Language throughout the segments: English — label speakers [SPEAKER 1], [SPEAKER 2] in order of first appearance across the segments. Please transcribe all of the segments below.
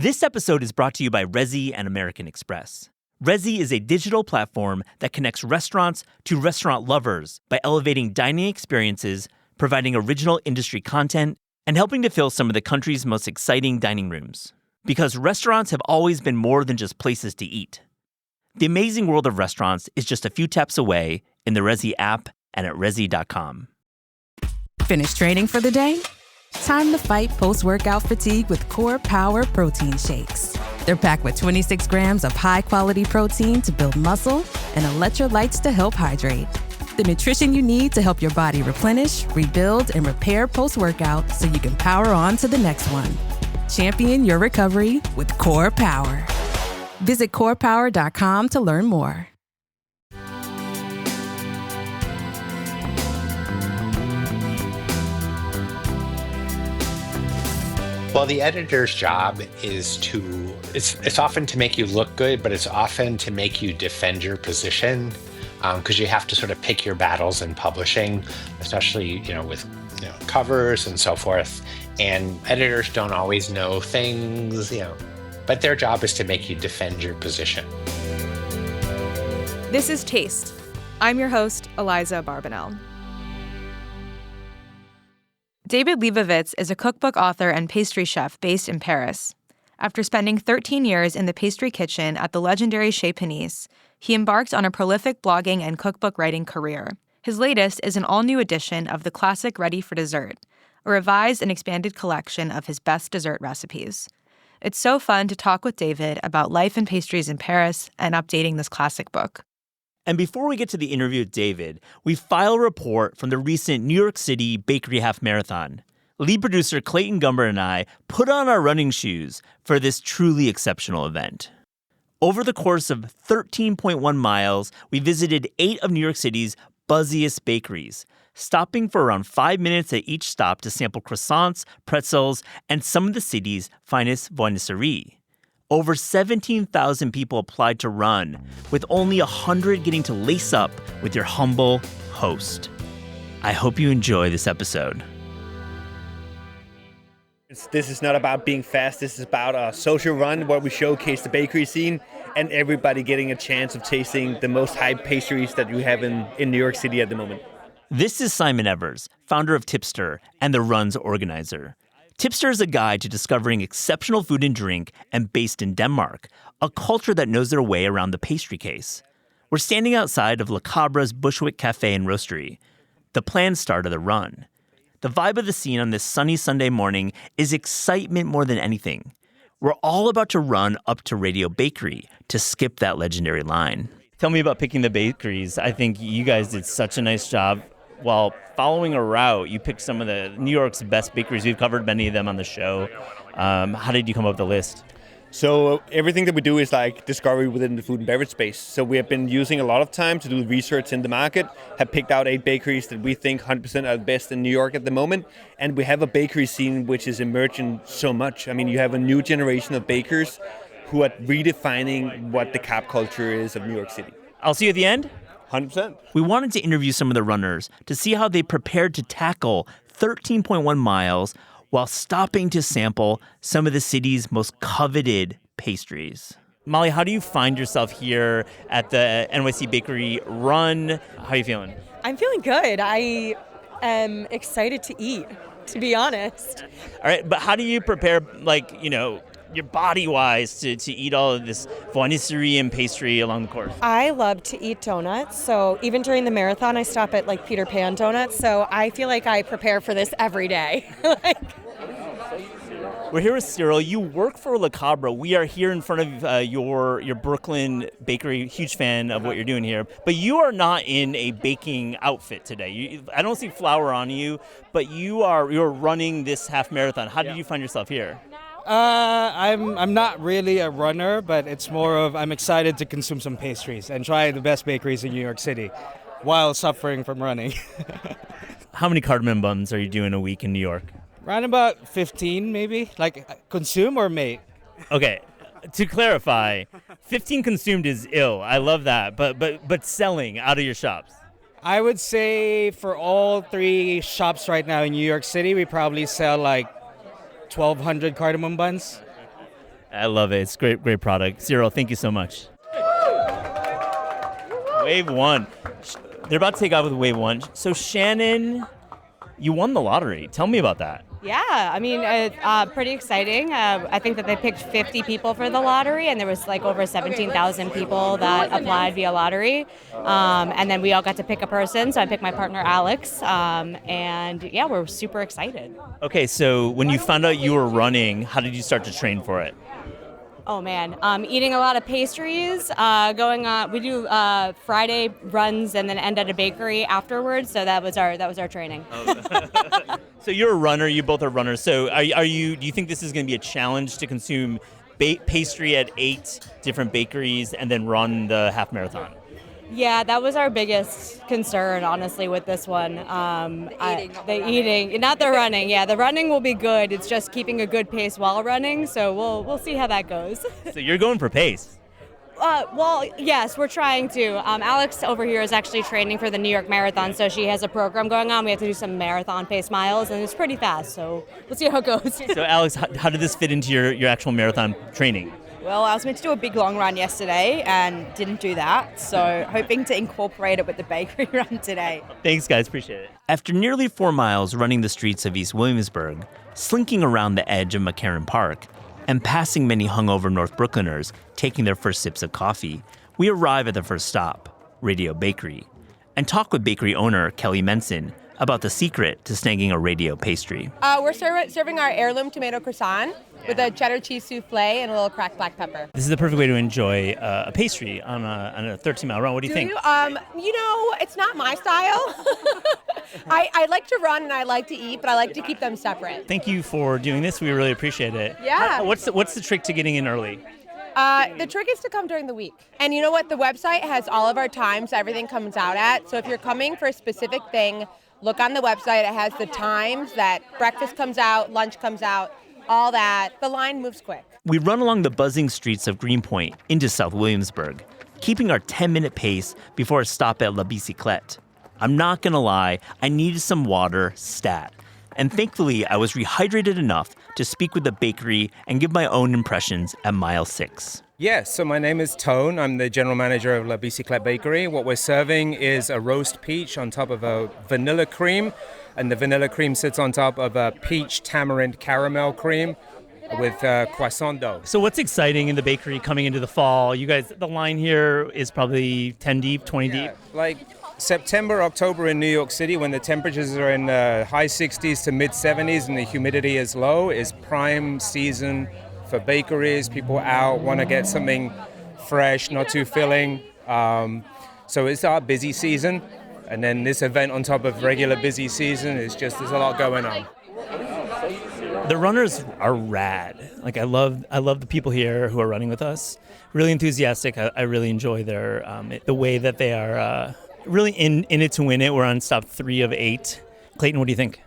[SPEAKER 1] This episode is brought to you by Resy and American Express. Resy is a digital platform that connects restaurants to restaurant lovers by elevating dining experiences, providing original industry content, and helping to fill some of the country's most exciting dining rooms. Because restaurants have always been more than just places to eat. The amazing world of restaurants is just a few taps away in the Resy app and at resy.com.
[SPEAKER 2] Finish training for the day? Time to fight post-workout fatigue with Core Power Protein Shakes. They're packed with 26 grams of high-quality protein to build muscle and electrolytes to help hydrate. The nutrition you need to help your body replenish, rebuild, and repair post-workout so you can power on to the next one. Champion your recovery with Core Power. Visit corepower.com to learn more.
[SPEAKER 3] Well, the editor's job is it's often to make you look good, but it's often to make you defend your position, because you have to sort of pick your battles in publishing, especially, with covers and so forth. And editors don't always know things, but their job is to make you defend your position.
[SPEAKER 4] This is Taste. I'm your host, Eliza Barbanel. David Lebovitz is a cookbook author and pastry chef based in Paris. After spending 13 years in the pastry kitchen at the legendary Chez Panisse, he embarked on a prolific blogging and cookbook writing career. His latest is an all-new edition of the classic Ready for Dessert, a revised and expanded collection of his best dessert recipes. It's so fun to talk with David about life and pastries in Paris and updating this classic book.
[SPEAKER 1] And before we get to the interview with David, we file a report from the recent New York City Bakery Half Marathon. Lead producer Clayton Gumber and I put on our running shoes for this truly exceptional event. Over the course of 13.1 miles, we visited 8 of New York City's buzziest bakeries, stopping for around 5 minutes at each stop to sample croissants, pretzels, and some of the city's finest viennoiserie. Over 17,000 people applied to run, with only 100 getting to lace up with your humble host. I hope you enjoy this episode.
[SPEAKER 5] This is not about being fast. This is about a social run where we showcase the bakery scene and everybody getting a chance of tasting the most hyped pastries that you have in New York City at the moment.
[SPEAKER 1] This is Simon Evers, founder of Tipster and the run's organizer. Tipster is a guide to discovering exceptional food and drink and based in Denmark, a culture that knows their way around the pastry case. We're standing outside of Le Cabre's Bushwick Cafe and Roastery, the planned start of the run. The vibe of the scene on this sunny Sunday morning is excitement more than anything. We're all about to run up to Radio Bakery to skip that legendary line. Tell me about picking the bakeries. I think you guys did such a nice job. While following a route, you picked some of the New York's best bakeries. We've covered many of them on the show. How did you come up with the list?
[SPEAKER 5] So everything that we do is like discovery within the food and beverage space. So we have been using a lot of time to do research in the market, have picked out 8 bakeries that we think 100% are the best in New York at the moment. And we have a bakery scene which is emerging so much. I mean, you have a new generation of bakers who are redefining what the cap culture is of New York City.
[SPEAKER 1] I'll see you at the end.
[SPEAKER 5] 100%.
[SPEAKER 1] We wanted to interview some of the runners to see how they prepared to tackle 13.1 miles while stopping to sample some of the city's most coveted pastries. Molly, how do you find yourself here at the NYC Bakery Run? How are you feeling?
[SPEAKER 6] I'm feeling good. I am excited to eat, to be honest.
[SPEAKER 1] All right, but how do you prepare, your body-wise to eat all of this viennoiserie and pastry along the course?
[SPEAKER 6] I love to eat donuts, so even during the marathon, I stop at Peter Pan Donuts, so I feel like I prepare for this every day.
[SPEAKER 1] We're here with Cyril. You work for Le Cabre. We are here in front of your Brooklyn bakery. Huge fan of what you're doing here. But you are not in a baking outfit today. I don't see flour on you, but you're running this half marathon. How did you find yourself here?
[SPEAKER 7] I'm not really a runner, but it's more of I'm excited to consume some pastries and try the best bakeries in New York City while suffering from running.
[SPEAKER 1] How many cardamom buns are you doing a week in New York?
[SPEAKER 7] Around about 15, maybe. Consume or make?
[SPEAKER 1] Okay, to clarify, 15 consumed is ill. I love that, but selling out of your shops.
[SPEAKER 7] I would say for all 3 shops right now in New York City, we probably sell 1,200 cardamom buns.
[SPEAKER 1] I love it. It's great product. Cyril, thank you so much. Wave 1. They're about to take off with Wave 1. So Shannon, you won the lottery. Tell me about that.
[SPEAKER 8] Yeah, I mean, pretty exciting. I think that they picked 50 people for the lottery, and there was like over 17,000 people that applied via lottery. And then we all got to pick a person. So I picked my partner, Alex. And yeah, we're super excited.
[SPEAKER 1] Okay, so when you found out you were running, how did you start to train for it?
[SPEAKER 8] Oh man, eating a lot of pastries, going on, we do Friday runs and then end at a bakery afterwards. So that was our training.
[SPEAKER 1] So you're a runner, you both are runners. So do you think this is going to be a challenge to consume pastry at 8 different bakeries and then run the half marathon?
[SPEAKER 8] Yeah, that was our biggest concern, honestly, with this one. The eating, not the running. Yeah, the running will be good. It's just keeping a good pace while running. So we'll see how that goes.
[SPEAKER 1] So you're going for pace.
[SPEAKER 8] Well, yes, we're trying to. Alex over here is actually training for the New York Marathon, so she has a program going on. We have to do some marathon pace miles, and it's pretty fast. So we'll see how it goes.
[SPEAKER 1] So Alex, how did this fit into your actual marathon training?
[SPEAKER 9] Well, I was meant to do a big long run yesterday and didn't do that, so hoping to incorporate it with the bakery run today.
[SPEAKER 1] Thanks, guys. Appreciate it. After nearly 4 miles running the streets of East Williamsburg, slinking around the edge of McCarran Park, and passing many hungover North Brooklyners taking their first sips of coffee, we arrive at the first stop, Radio Bakery, and talk with bakery owner Kelly Menson about the secret to snagging a Radio pastry.
[SPEAKER 10] We're serving our heirloom tomato croissant with a cheddar cheese souffle and a little cracked black pepper.
[SPEAKER 1] This is the perfect way to enjoy a pastry on a 13-mile run. What do you think?
[SPEAKER 10] It's not my style. I like to run and I like to eat, but I like to keep them separate.
[SPEAKER 1] Thank you for doing this. We really appreciate it.
[SPEAKER 10] Yeah.
[SPEAKER 1] What's the trick to getting in early?
[SPEAKER 10] The trick is to come during the week. And you know what? The website has all of our times everything comes out at. So if you're coming for a specific thing, look on the website. It has the times that breakfast comes out, lunch comes out, all that. The line moves quick.
[SPEAKER 1] We run along the buzzing streets of Greenpoint into South Williamsburg, keeping our 10-minute pace before a stop at La Bicyclette. I'm not going to lie, I needed some water stat. And thankfully, I was rehydrated enough to speak with the bakery and give my own impressions at mile 6.
[SPEAKER 11] Yes, so my name is Tone. I'm the general manager of La Bicyclette Bakery. What we're serving is a roast peach on top of a vanilla cream, and the vanilla cream sits on top of a peach tamarind caramel cream with croissant dough.
[SPEAKER 1] So what's exciting in the bakery coming into the fall? You guys, the line here is probably 10 deep, 20 deep?
[SPEAKER 11] Like September, October in New York City, when the temperatures are in the high 60s to mid 70s and the humidity is low, is prime season for bakeries. People out want to get something fresh, not too filling. So it's our busy season. And then this event on top of regular busy season is just, there's a lot going on.
[SPEAKER 1] The runners are rad. Like I love the people here who are running with us. Really enthusiastic. I really enjoy the way that they are really in it to win it. We're on stop 3 of 8. Clayton, what do you think?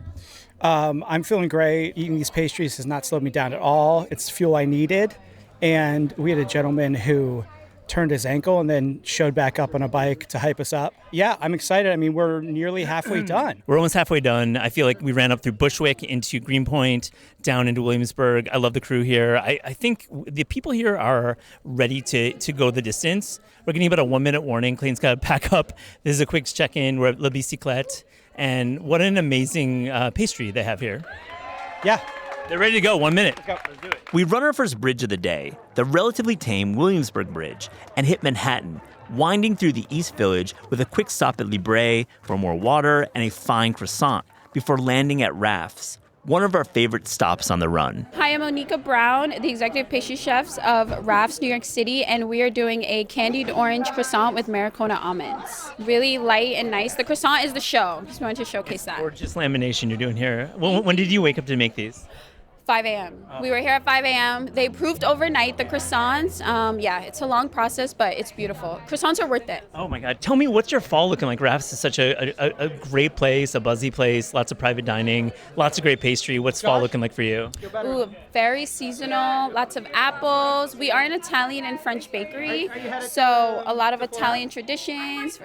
[SPEAKER 12] I'm feeling great. Eating these pastries has not slowed me down at all. It's the fuel I needed. And we had a gentleman who turned his ankle and then showed back up on a bike to hype us up. Yeah, I'm excited. I mean, we're nearly halfway done.
[SPEAKER 1] We're almost halfway done. I feel like we ran up through Bushwick into Greenpoint, down into Williamsburg. I love the crew here. I think the people here are ready to go the distance. We're getting about a 1-minute warning. Clayton's got to pack up. This is a quick check-in. We're at La Bicyclette. And what an amazing pastry they have here.
[SPEAKER 12] Yeah.
[SPEAKER 1] They're ready to go. 1 minute.
[SPEAKER 12] Let's do it.
[SPEAKER 1] We run our first bridge of the day, the relatively tame Williamsburg Bridge, and hit Manhattan, winding through the East Village with a quick stop at Libre for more water and a fine croissant before landing at Raff's, one of our favorite stops on the run.
[SPEAKER 13] Hi, I'm Onika Brown, the executive pastry chefs of Raff's New York City, and we are doing a candied orange croissant with Maracona almonds. Really light and nice. The croissant is the show. Just wanted to showcase that.
[SPEAKER 1] Gorgeous lamination you're doing here. When did you wake up to make these?
[SPEAKER 13] 5 a.m. We were here at 5 a.m. They proved overnight the croissants. It's a long process, but it's beautiful. Croissants are worth it.
[SPEAKER 1] Oh my God. Tell me, what's your fall looking like? Raff's is such a great place, a buzzy place, lots of private dining, lots of great pastry. What's fall looking like for you?
[SPEAKER 13] Ooh, very seasonal, lots of apples. We are an Italian and French bakery, so a lot of Italian traditions.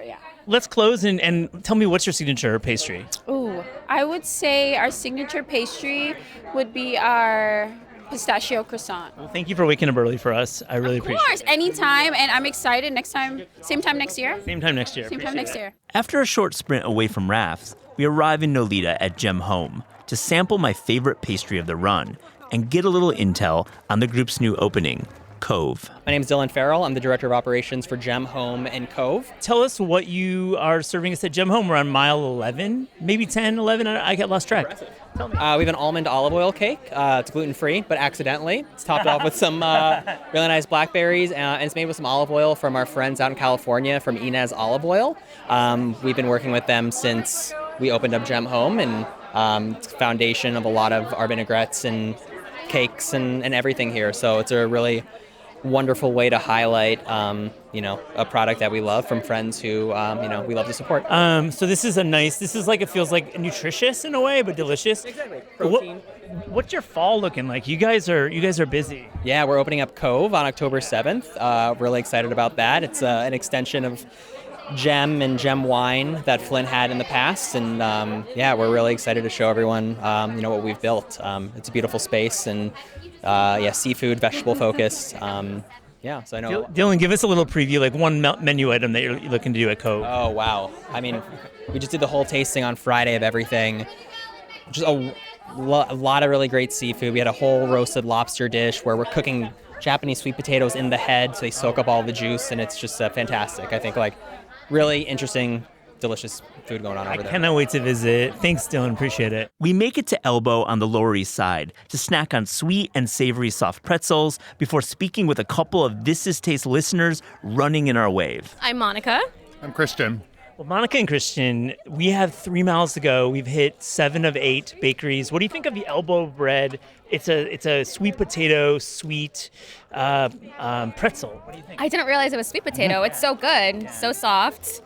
[SPEAKER 1] Let's close and tell me, what's your signature pastry?
[SPEAKER 13] Ooh, I would say our signature pastry would be our pistachio croissant.
[SPEAKER 1] Well, thank you for waking up early for us. I really appreciate it.
[SPEAKER 13] Of course, anytime, and I'm excited. Next time, same time next year.
[SPEAKER 1] Same time next year.
[SPEAKER 13] Same time next year.
[SPEAKER 1] After a short sprint away from Rafts, we arrive in Nolita at Gem Home to sample my favorite pastry of the run and get a little intel on the group's new opening, Cove.
[SPEAKER 14] My name is Dylan Farrell. I'm the Director of Operations for Gem Home and Cove.
[SPEAKER 1] Tell us what you are serving us at Gem Home. We're on mile 11, maybe 10, 11. I got lost track. Tell me.
[SPEAKER 14] We have an almond olive oil cake. It's gluten-free, but accidentally. It's topped off with some really nice blackberries, and it's made with some olive oil from our friends out in California from Inez Olive Oil. We've been working with them since we opened up Gem Home, and it's the foundation of a lot of our vinaigrettes and cakes and everything here. So it's a really wonderful way to highlight, a product that we love from friends who, we love to support.
[SPEAKER 1] So this is it feels like nutritious in a way, but delicious.
[SPEAKER 14] Exactly. Protein.
[SPEAKER 1] What's your fall looking like? You guys are busy.
[SPEAKER 14] Yeah, we're opening up Cove on October 7th. Really excited about that. It's an extension of Gem and Gem Wine that Flint had in the past, and we're really excited to show everyone, what we've built. It's a beautiful space, and seafood, vegetable focused. So I know.
[SPEAKER 1] Dylan, give us a little preview, like one menu item that you're looking to do at Cove.
[SPEAKER 14] Oh wow! I mean, we just did the whole tasting on Friday of everything. Just a lot of really great seafood. We had a whole roasted lobster dish where we're cooking Japanese sweet potatoes in the head, so they soak up all the juice, and it's just fantastic. I think really interesting, delicious food going on over there.
[SPEAKER 1] I cannot wait to visit. Thanks, Dylan. Appreciate it. We make it to Elbow on the Lower East Side to snack on sweet and savory soft pretzels before speaking with a couple of This Is Taste listeners running in our wave.
[SPEAKER 15] I'm Monica.
[SPEAKER 16] I'm Christian.
[SPEAKER 1] Well, Monica and Christian, we have 3 miles to go. We've hit 7 of 8 bakeries. What do you think of the Elbow bread? It's a sweet potato, sweet pretzel. What do you think?
[SPEAKER 15] I didn't realize it was sweet potato. It's so good, so soft.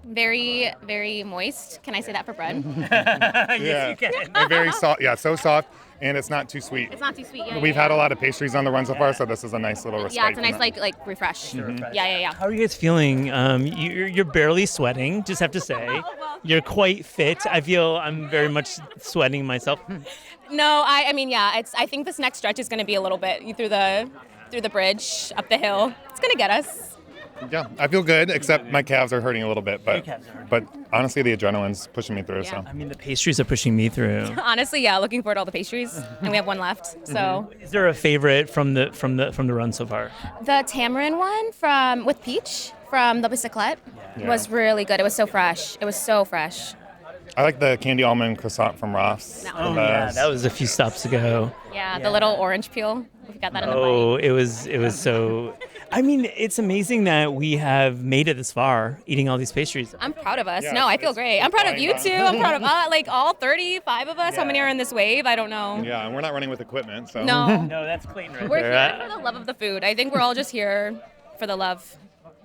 [SPEAKER 15] Very, very moist. Can I say that for bread?
[SPEAKER 1] Yes, you can.
[SPEAKER 16] They're very soft. Yeah, so soft, and it's not too sweet.
[SPEAKER 15] It's not too sweet.
[SPEAKER 16] We've had a lot of pastries on the run so far, so this is a nice little respite.
[SPEAKER 15] Yeah, it's a nice like refresh.
[SPEAKER 16] Mm-hmm.
[SPEAKER 15] Yeah.
[SPEAKER 1] How are you guys feeling? You're barely sweating. Just have to say, you're quite fit. I feel I'm very much sweating myself.
[SPEAKER 15] No, I think this next stretch is going to be a little bit through the bridge, up the hill. It's going to get us.
[SPEAKER 16] Yeah, I feel good, except my calves are hurting a little bit, but honestly, the adrenaline's pushing me through.
[SPEAKER 15] Yeah.
[SPEAKER 16] So
[SPEAKER 1] I mean, the pastries are pushing me through.
[SPEAKER 15] Honestly, yeah, looking forward to all the pastries, and we have one left. So,
[SPEAKER 1] Is there a favorite from the run so far?
[SPEAKER 15] The tamarind one with peach from the Bicyclette was really good. It was so fresh.
[SPEAKER 16] I like the candy almond croissant from Ross.
[SPEAKER 1] Oh yeah, that was a few stops ago.
[SPEAKER 15] Yeah, the little orange peel. We got that in the bite.
[SPEAKER 1] Oh, it was so. I mean, it's amazing that we have made it this far, eating all these pastries.
[SPEAKER 15] I'm proud of us.
[SPEAKER 16] Yeah,
[SPEAKER 15] no, I feel great. I'm proud of you too. I'm proud of all 35 of us. How many are in this wave? I don't know.
[SPEAKER 16] Yeah, and we're not running with equipment, so.
[SPEAKER 15] No.
[SPEAKER 1] No, that's Clayton right
[SPEAKER 15] We're
[SPEAKER 1] there.
[SPEAKER 15] here for the love of the food. I think we're all just here for the love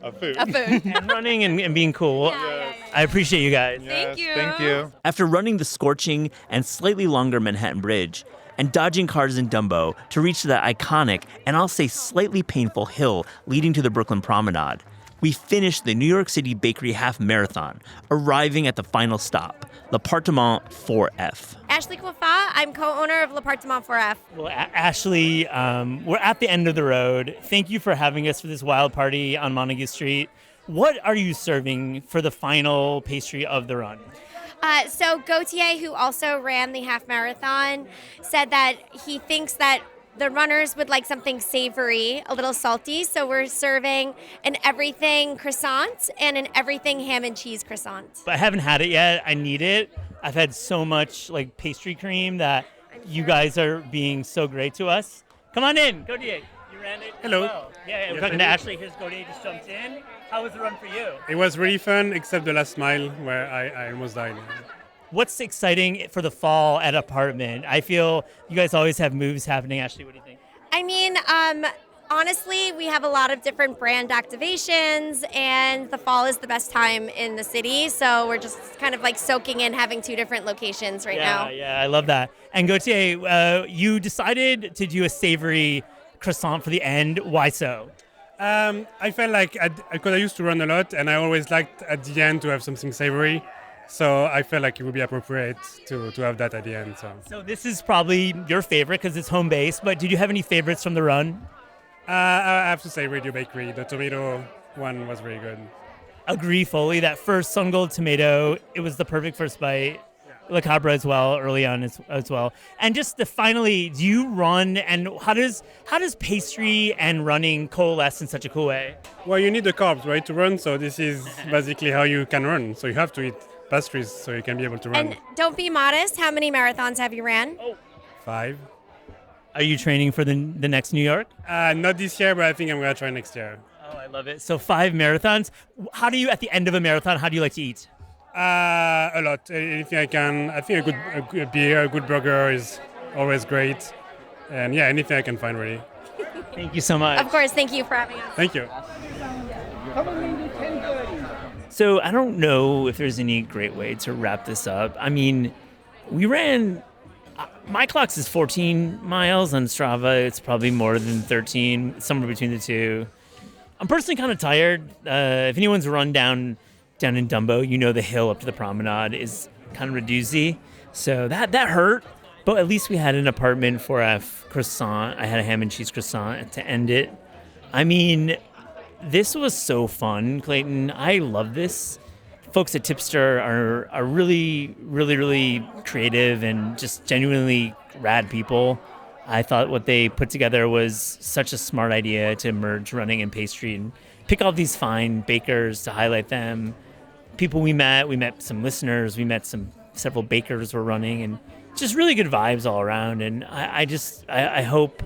[SPEAKER 16] of food.
[SPEAKER 1] And running and being cool.
[SPEAKER 15] Yeah.
[SPEAKER 1] I appreciate you guys.
[SPEAKER 15] Thank you.
[SPEAKER 16] Thank you.
[SPEAKER 1] After running the scorching and slightly longer Manhattan Bridge and dodging cars in Dumbo to reach the iconic and I'll say slightly painful hill leading to the Brooklyn Promenade, we finished the New York City Bakery Half Marathon, arriving at the final stop, L'Appartement 4F.
[SPEAKER 17] Ashley Coiffa, I'm co-owner of L'Appartement 4F.
[SPEAKER 1] Well, Ashley, we're at the end of the road. Thank you for having us for this wild party on Montague Street. What are you serving for the final pastry of the run?
[SPEAKER 17] So Gautier, who also ran the half marathon, said that he thinks that the runners would like something savory, a little salty. So we're serving an everything croissant and an everything ham and cheese croissant.
[SPEAKER 1] I haven't had it yet. I need it. I've had so much pastry cream that you guys are being so great to us. Come on in, Gautier. You ran it.
[SPEAKER 18] Hello.
[SPEAKER 1] Well. Yeah, we're talking to Ashley. Here's Gautier, just jumped in. How was the run for you?
[SPEAKER 18] It was really fun, except the last mile where I almost died.
[SPEAKER 1] What's exciting for the fall at Apartment? I feel you guys always have moves happening. Ashley, what do you think?
[SPEAKER 17] I mean, honestly, we have a lot of different brand activations, and the fall is the best time in the city. So we're just kind of soaking in having 2 different locations right now.
[SPEAKER 1] Yeah, I love that. And Gautier, you decided to do a savory croissant for the end. Why so?
[SPEAKER 18] I felt like, because I used to run a lot, and I always liked at the end to have something savory. So I felt like it would be appropriate to have that at the end.
[SPEAKER 1] So this is probably your favorite because it's home base, but did you have any favorites from the run?
[SPEAKER 18] I have to say Radio Bakery. The tomato one was very good.
[SPEAKER 1] Agree fully. That first sun gold tomato, it was the perfect first bite. La Cabra as well, early on as well. And just finally, do you run, and how does pastry and running coalesce in such a cool way?
[SPEAKER 18] Well, you need the carbs, right, to run. So this is basically how you can run. So you have to eat pastries so you can be able to run.
[SPEAKER 17] And don't be modest. How many marathons have you ran?
[SPEAKER 18] 5.
[SPEAKER 1] Are you training for the next New York?
[SPEAKER 18] Not this year, but I think I'm going to try next year.
[SPEAKER 1] Oh, I love it. So 5 marathons. How do you, at the end of a marathon, how do you like to eat?
[SPEAKER 18] A lot. Anything I can. I think a good beer, a good burger is always great. And yeah, anything I can find, really.
[SPEAKER 1] Thank you so much.
[SPEAKER 17] Of course. Thank you for having us.
[SPEAKER 18] Thank you.
[SPEAKER 1] So I don't know if there's any great way to wrap this up. I mean, we ran, my clock says 14 miles on Strava. It's probably more than 13, somewhere between the two. I'm personally kind of tired. If anyone's run down in Dumbo, you know the hill up to the promenade is kind of a doozy. So that hurt. But at least we had an apartment for a croissant. I had a ham and cheese croissant to end it. I mean, this was so fun, Clayton. I love this. Folks at Tipster are really, really, really creative and just genuinely rad people. I thought what they put together was such a smart idea to merge running and pastry and pick all these fine bakers to highlight them. People we met some listeners, we met several bakers were running, and just really good vibes all around. And I hope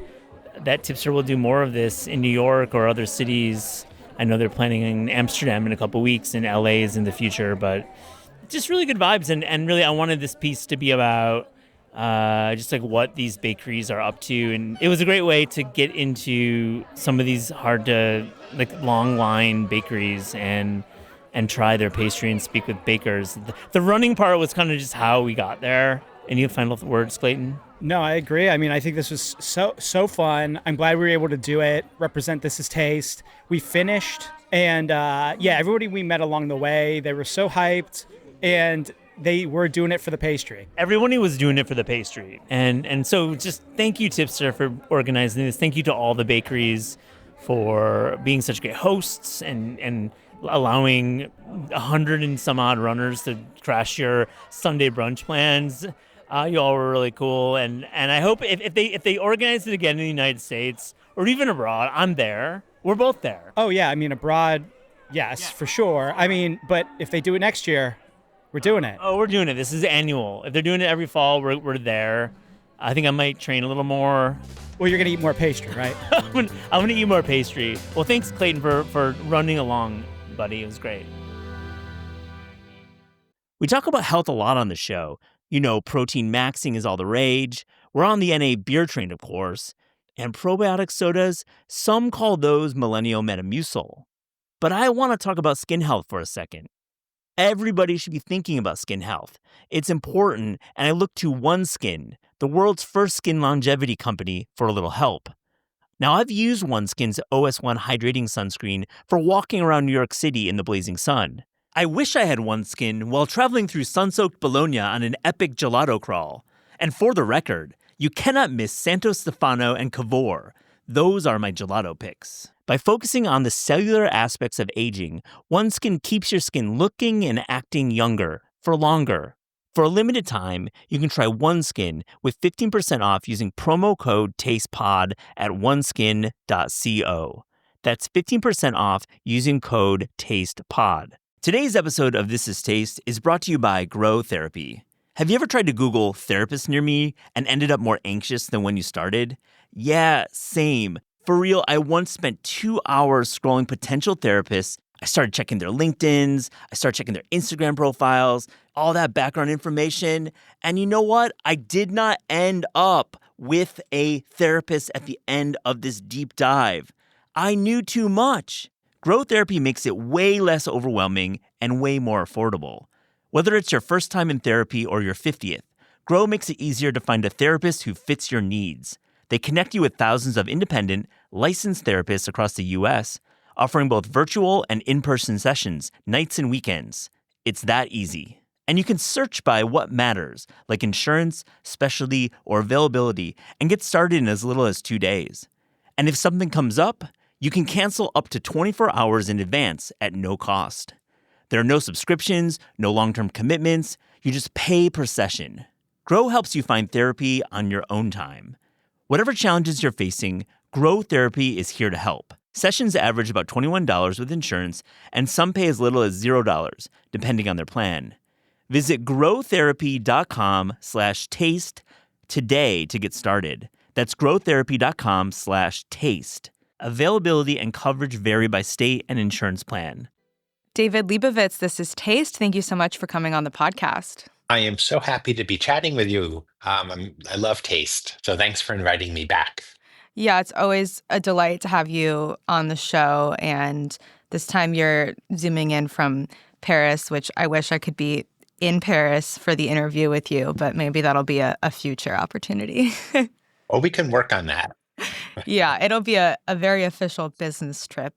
[SPEAKER 1] that Tipster will do more of this in New York or other cities. I know they're planning in Amsterdam in a couple weeks, and LA is in the future, but just really good vibes. And really, I wanted this piece to be about just like what these bakeries are up to. And it was a great way to get into some of these hard to, like, long line bakeries and try their pastry and speak with bakers. The running part was kind of just how we got there. Any final words, Clayton?
[SPEAKER 12] No, I agree. I mean, I think this was so fun. I'm glad we were able to do it, represent This Is Taste. We finished, and everybody we met along the way, they were so hyped, and they were doing it for the pastry.
[SPEAKER 1] Everyone was doing it for the pastry. And so just thank you, Tipster, for organizing this. Thank you to all the bakeries for being such great hosts and allowing 100 and some odd runners to crash your Sunday brunch plans. You all were really cool, and I hope if they organize it again in the United States or even abroad, I'm there. We're both there.
[SPEAKER 12] Oh yeah, I mean abroad, yes, for sure. I mean, but if they do it next year, we're doing it.
[SPEAKER 1] Oh, we're doing it. This is annual. If they're doing it every fall, we're there. I think I might train a little more.
[SPEAKER 12] Well, you're gonna eat more pastry, right?
[SPEAKER 1] I'm gonna eat more pastry. Well, thanks, Clayton, for running along, buddy. It was great. We talk about health a lot on the show. You know, protein maxing is all the rage. We're on the NA beer train, of course. And probiotic sodas, some call those millennial Metamucil. But I want to talk about skin health for a second. Everybody should be thinking about skin health. It's important, and I look to OneSkin, the world's first skin longevity company, for a little help. Now, I've used OneSkin's OS1 hydrating sunscreen for walking around New York City in the blazing sun. I wish I had OneSkin while traveling through sun-soaked Bologna on an epic gelato crawl. And for the record, you cannot miss Santo Stefano and Cavour. Those are my gelato picks. By focusing on the cellular aspects of aging, OneSkin keeps your skin looking and acting younger for longer. For a limited time, you can try OneSkin with 15% off using promo code TASTEPOD at oneskin.co. That's 15% off using code TASTEPOD. Today's episode of This Is Taste is brought to you by Grow Therapy. Have you ever tried to Google therapist near me and ended up more anxious than when you started? Yeah, same. For real, I once spent 2 hours scrolling potential therapists. I started checking their LinkedIns. I started checking their Instagram profiles, all that background information. And you know what? I did not end up with a therapist at the end of this deep dive. I knew too much. Grow Therapy makes it way less overwhelming and way more affordable. Whether it's your first time in therapy or your 50th, Grow makes it easier to find a therapist who fits your needs. They connect you with thousands of independent, licensed therapists across the U.S., offering both virtual and in-person sessions, nights and weekends. It's that easy. And you can search by what matters, like insurance, specialty, or availability, and get started in as little as 2 days. And if something comes up, you can cancel up to 24 hours in advance at no cost. There are no subscriptions, no long-term commitments. You just pay per session. Grow helps you find therapy on your own time. Whatever challenges you're facing, Grow Therapy is here to help. Sessions average about $21 with insurance, and some pay as little as $0, depending on their plan. Visit growtherapy.com/taste today to get started. That's growtherapy.com/taste. Availability and coverage vary by state and insurance plan.
[SPEAKER 4] David Lebovitz, this is Taste. Thank you so much for coming on the podcast.
[SPEAKER 3] I am so happy to be chatting with you. I love taste, so thanks for inviting me back.
[SPEAKER 4] Yeah, it's always a delight to have you on the show. And this time you're zooming in from Paris, which I wish I could be in Paris for the interview with you, but maybe that'll be a future opportunity.
[SPEAKER 3] Well, we can work on that.
[SPEAKER 4] Yeah, it'll be a very official business trip.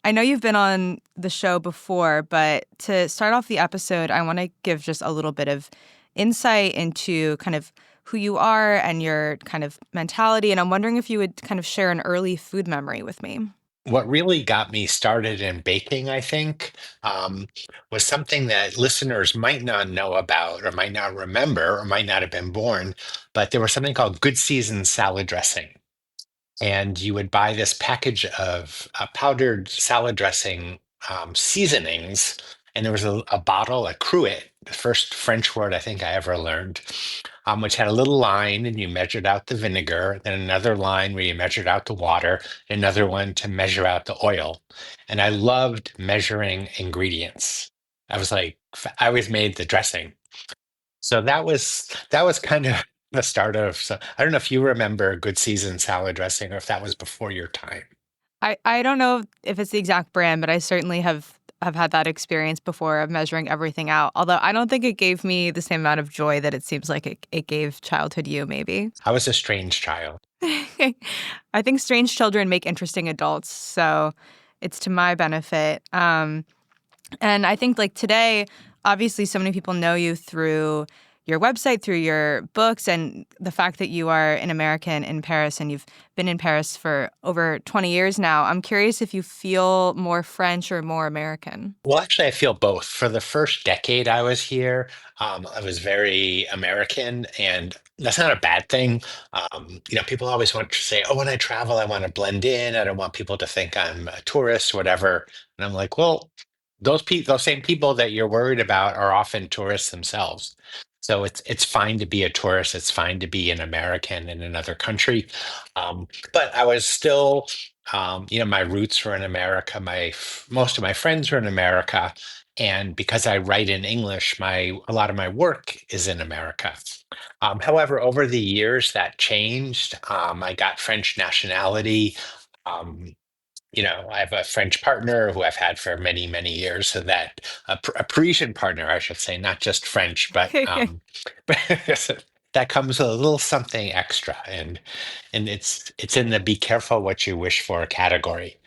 [SPEAKER 4] I know you've been on the show before, but to start off the episode, I want to give just a little bit of insight into kind of who you are and your kind of mentality. And I'm wondering if you would kind of share an early food memory with me.
[SPEAKER 3] What really got me started in baking, I think, was something that listeners might not know about or might not remember or might not have been born, but there was something called good season salad dressing. And you would buy this package of powdered salad dressing seasonings, and there was a bottle, a cruet, the first French word I think I ever learned, which had a little line, and you measured out the vinegar, then another line where you measured out the water, another one to measure out the oil. And I loved measuring ingredients. I was like, I always made the dressing. So that was kind of the start of. So I don't know if you remember good season salad dressing or if that was before your time.
[SPEAKER 4] I don't know if it's the exact brand, but I certainly have had that experience before of measuring everything out. Although I don't think it gave me the same amount of joy that it seems like it gave childhood you, maybe.
[SPEAKER 3] I was a strange child.
[SPEAKER 4] I think strange children make interesting adults, so it's to my benefit. And I think like today, obviously so many people know you through your website, through your books, and the fact that you are an American in Paris and you've been in Paris for over 20 years now. I'm curious if you feel more French or more American.
[SPEAKER 3] Well, actually, I feel both. For the first decade I was here, I was very American, and that's not a bad thing. People always want to say, "Oh, when I travel, I want to blend in. I don't want people to think I'm a tourist, whatever." And I'm like, well, those same people that you're worried about are often tourists themselves. So it's fine to be a tourist. It's fine to be an American in another country. But I was still, my roots were in America. Most of my friends were in America, and because I write in English, a lot of my work is in America. However, over the years that changed. I got French nationality. Um, I have a French partner who I've had for many, many years, so that a Parisian partner, I should say, not just French, but that comes with a little something extra, and it's in the "be careful what you wish for" category.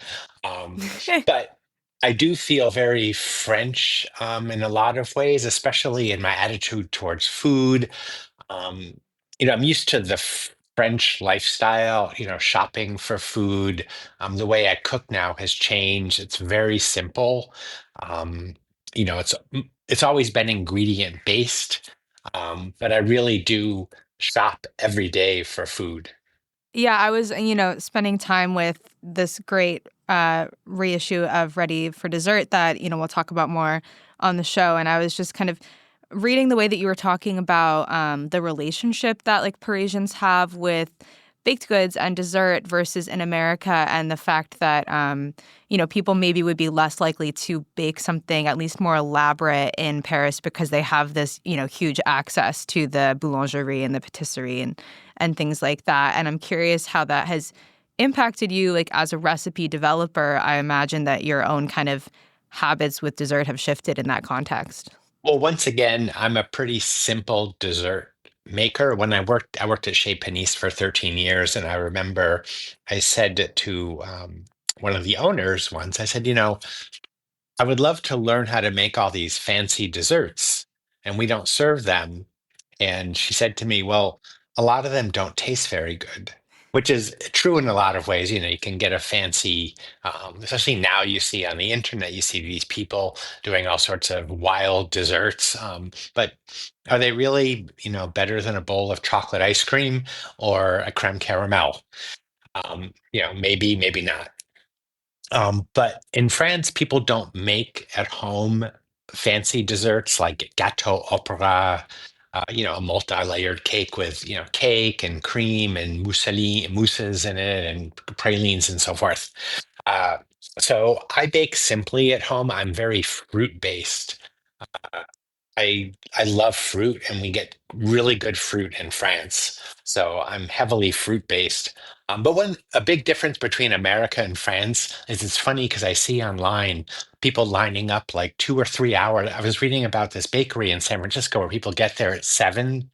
[SPEAKER 3] But I do feel very French in a lot of ways, especially in my attitude towards food. Um, I'm used to the French lifestyle, shopping for food. The way I cook now has changed. It's very simple. Um, it's always been ingredient based, but I really do shop every day for food.
[SPEAKER 4] Yeah, I was, spending time with this great reissue of Ready for Dessert that, we'll talk about more on the show. And I was just kind of reading the way that you were talking about the relationship that like Parisians have with baked goods and dessert versus in America, and the fact that, people maybe would be less likely to bake something at least more elaborate in Paris because they have this, huge access to the boulangerie and the patisserie and things like that. And I'm curious how that has impacted you, like as a recipe developer. I imagine that your own kind of habits with dessert have shifted in that context.
[SPEAKER 3] Well, once again, I'm a pretty simple dessert maker. When I worked at Chez Panisse for 13 years, and I remember I said to one of the owners once, I said, I would love to learn how to make all these fancy desserts. and we don't serve them. And she said to me, well, a lot of them don't taste very good, which is true in a lot of ways. You can get a fancy, especially now you see on the internet, you see these people doing all sorts of wild desserts. But are they really, better than a bowl of chocolate ice cream or a creme caramel? Maybe, maybe not. But in France, people don't make at home fancy desserts like gâteau opéra, a multi-layered cake with, cake and cream and mousses in it and pralines and so forth. Uh, so I bake simply at home. I'm very fruit based. I love fruit, and we get really good fruit in France. So I'm heavily fruit based. But a big difference between America and France is it's funny because I see online people lining up like 2 or 3 hours. I was reading about this bakery in San Francisco where people get there at 7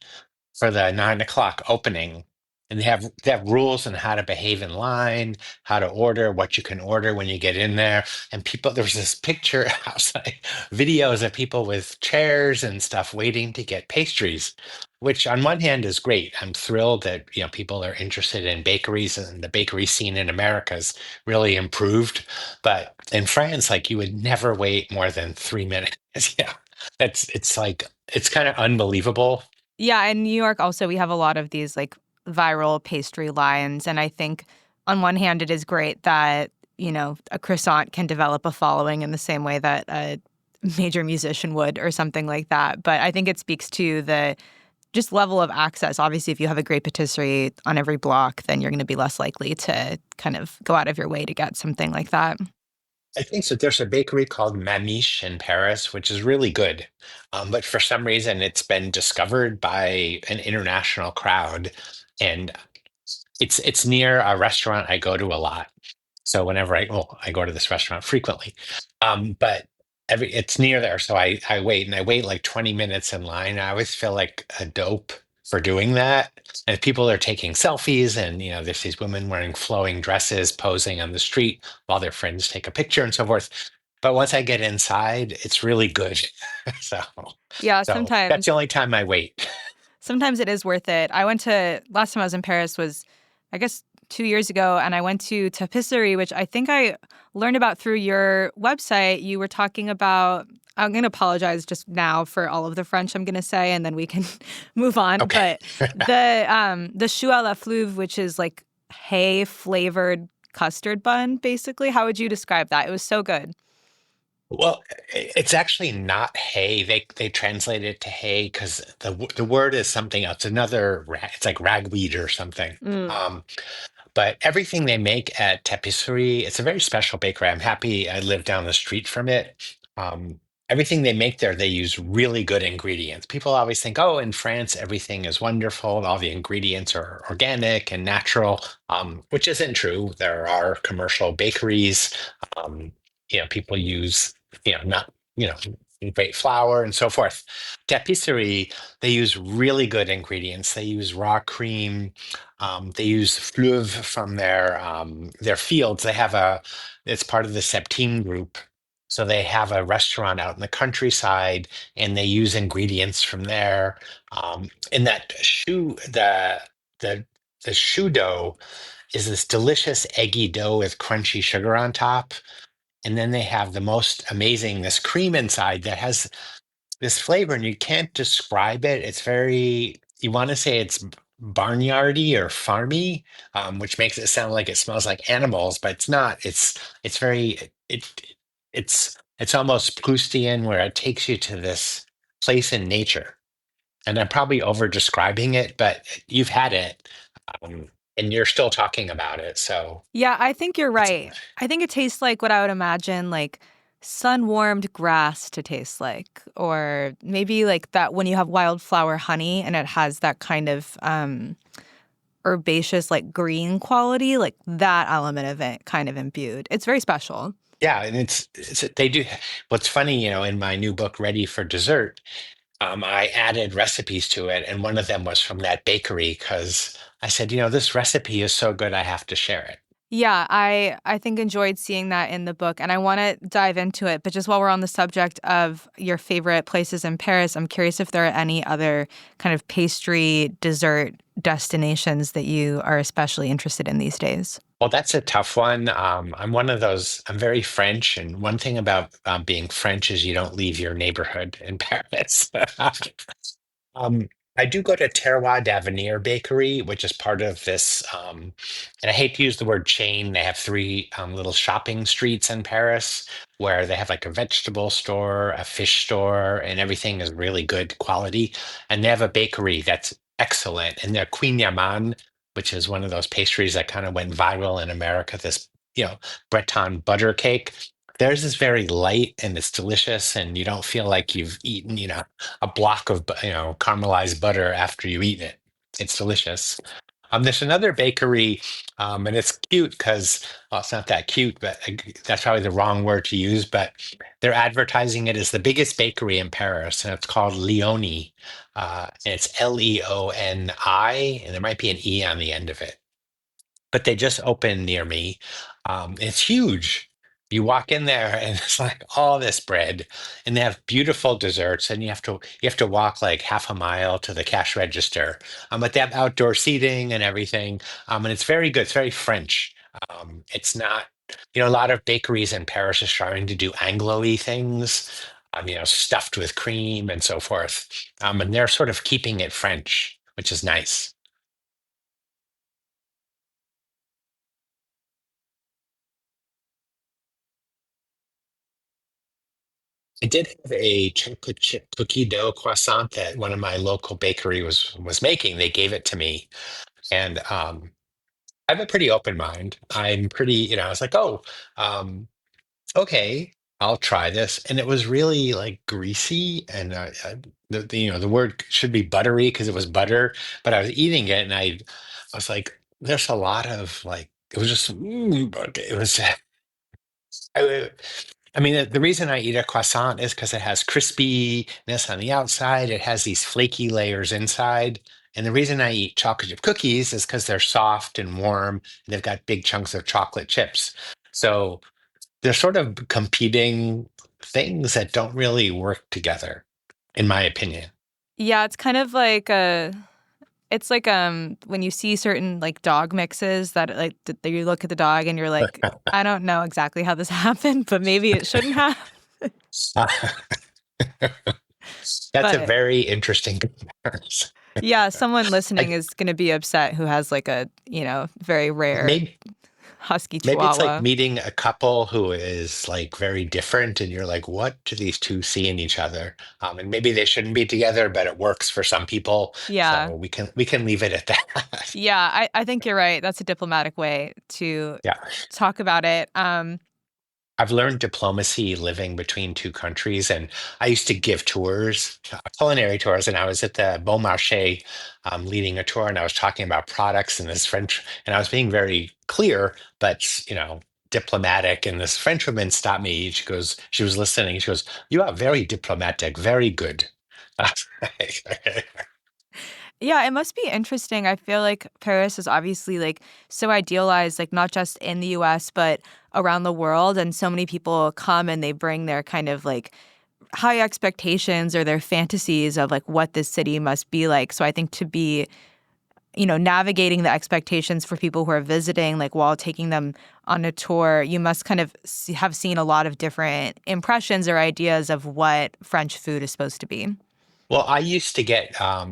[SPEAKER 3] for the 9 o'clock opening. And they have rules on how to behave in line, how to order, what you can order when you get in there. And people, there was this picture outside, videos of people with chairs and stuff waiting to get pastries, which on one hand is great. I'm thrilled that people are interested in bakeries, and the bakery scene in America's really improved. But in France, like you would never wait more than 3 minutes. Yeah, it's kind of unbelievable.
[SPEAKER 4] Yeah, in New York also we have a lot of these like viral pastry lines, and I think on one hand it is great that, a croissant can develop a following in the same way that a major musician would or something like that. But I think it speaks to the just level of access. Obviously, if you have a great patisserie on every block, then you're going to be less likely to kind of go out of your way to get something like that.
[SPEAKER 3] I think so. There's a bakery called Mamiche in Paris, which is really good. But for some reason, it's been discovered by an international crowd. And it's near a restaurant I go to a lot. So whenever I go to this restaurant frequently. But it's near there. So I wait, and I wait like 20 minutes in line. I always feel like a dope for doing that. And people are taking selfies, and there's these women wearing flowing dresses posing on the street while their friends take a picture and so forth. But once I get inside, it's really good. so
[SPEAKER 4] Yeah,
[SPEAKER 3] so that's
[SPEAKER 4] sometimes
[SPEAKER 3] the only time I wait.
[SPEAKER 4] sometimes it is worth it. Last time I was in Paris was, I guess, 2 years ago, and I went to Tapisserie, which I think I learned about through your website. You were talking about, I'm going to apologize just now for all of the French I'm going to say, and then we can move on.
[SPEAKER 3] Okay.
[SPEAKER 4] But the choux à la fleuve, which is like hay flavored custard bun, basically. How would you describe that? It was so good.
[SPEAKER 3] Well, it's actually not hay. They translate it to hay because the word is something else. It's like ragweed or something.
[SPEAKER 4] Mm.
[SPEAKER 3] But everything they make at Tapisserie, it's a very special bakery. I'm happy I live down the street from it. Everything they make there, they use really good ingredients. People always think, oh, in France, everything is wonderful. All the ingredients are organic and natural, which isn't true. There are commercial bakeries. Um, people use, not, great flour and so forth. Tapisserie, they use really good ingredients. They use raw cream. They use fleuve from their fields. It's part of the Septime group. So they have a restaurant out in the countryside, and they use ingredients from there. And that the choux dough is this delicious eggy dough with crunchy sugar on top. And then they have this cream inside that has this flavor, and you can't describe it. You want to say it's barnyardy or farmy, which makes it sound like it smells like animals, but it's not. It's very, it's almost Proustian, where it takes you to this place in nature. And I'm probably over describing it, but you've had it, um, and you're still talking about it. So
[SPEAKER 4] Yeah, I think you're right. I think it tastes like what I would imagine like sun-warmed grass to taste like, or maybe like that when you have wildflower honey and it has that kind of herbaceous like green quality, like that element of it kind of imbued. It's very special.
[SPEAKER 3] yeah, and they do. What's funny, in my new book, Ready for Dessert, I added recipes to it, and one of them was from that bakery because I said, this recipe is so good, I have to share it.
[SPEAKER 4] Yeah, I think enjoyed seeing that in the book, and I want to dive into it. But just while we're on the subject of your favorite places in Paris, I'm curious if there are any other kind of pastry dessert destinations that you are especially interested in these days.
[SPEAKER 3] Well, that's a tough one. I'm one of those, I'm very French. And one thing about being French is you don't leave your neighborhood in Paris. Um, I do go to Terroir d'Avenir Bakery, which is part of this, and I hate to use the word chain. They have three little shopping streets in Paris where they have like a vegetable store, a fish store, and everything is really good quality. And they have a bakery that's excellent. And their Queen Yaman, which is one of those pastries that kind of went viral in America, this, Breton butter cake. Theirs is very light and it's delicious, and you don't feel like you've eaten, a block of caramelized butter after you eat it. It's delicious. There's another bakery, and it's cute because, well, it's not that cute, but that's probably the wrong word to use. But they're advertising it as the biggest bakery in Paris, and it's called Leoni. And it's Leoni, and there might be an E on the end of it, but they just opened near me. It's huge. You walk in there and it's like all this bread, and they have beautiful desserts, and you have to walk like half a mile to the cash register. But they have outdoor seating and everything, and it's very good. It's very French. It's not, a lot of bakeries in Paris are starting to do Anglo-y things, stuffed with cream and so forth. And they're sort of keeping it French, which is nice. I did have a chocolate chip cookie dough croissant that one of my local bakery was making. They gave it to me, and I have a pretty open mind. I'm pretty, I was like, oh, um, okay, I'll try this, and it was really like greasy, and the word should be buttery because it was butter, but I was eating it, and I was like, there's a lot of like, it was just, it was. I mean, the reason I eat a croissant is because it has crispiness on the outside. It has these flaky layers inside. And the reason I eat chocolate chip cookies is because they're soft and warm, and they've got big chunks of chocolate chips. So they're sort of competing things that don't really work together, in my opinion.
[SPEAKER 4] Yeah, it's kind of like it's like when you see certain like dog mixes that like you look at the dog and you're like, I don't know exactly how this happened, but maybe it shouldn't have.
[SPEAKER 3] That's a
[SPEAKER 4] But
[SPEAKER 3] very interesting comparison.
[SPEAKER 4] yeah, someone listening
[SPEAKER 3] I,
[SPEAKER 4] is going to be upset who has like a, very rare
[SPEAKER 3] maybe
[SPEAKER 4] husky
[SPEAKER 3] Maybe it's like
[SPEAKER 4] chihuahua.
[SPEAKER 3] meeting a couple who is like very different, and you're like, what do these two see in each other? And maybe they shouldn't be together, but it works for some people.
[SPEAKER 4] Yeah.
[SPEAKER 3] So we can leave it at that.
[SPEAKER 4] Yeah, I think you're right. That's a diplomatic way to
[SPEAKER 3] Yeah.
[SPEAKER 4] talk about it.
[SPEAKER 3] I've learned diplomacy living between two countries, and I used to give tours, culinary tours, and I was at the Bon Marché leading a tour, and I was talking about products and this French, and I was being very clear, but diplomatic. And this French woman stopped me. She was listening. She goes, "You are very diplomatic, very good." I was like, "Okay."
[SPEAKER 4] Yeah, it must be interesting. I feel like Paris is obviously like so idealized, like not just in the US, but around the world. And so many people come and they bring their kind of like high expectations or their fantasies of like what this city must be like. So I think to be, navigating the expectations for people who are visiting, like while taking them on a tour, you must kind of have seen a lot of different impressions or ideas of what French food is supposed to be.
[SPEAKER 3] Well, I used to get, I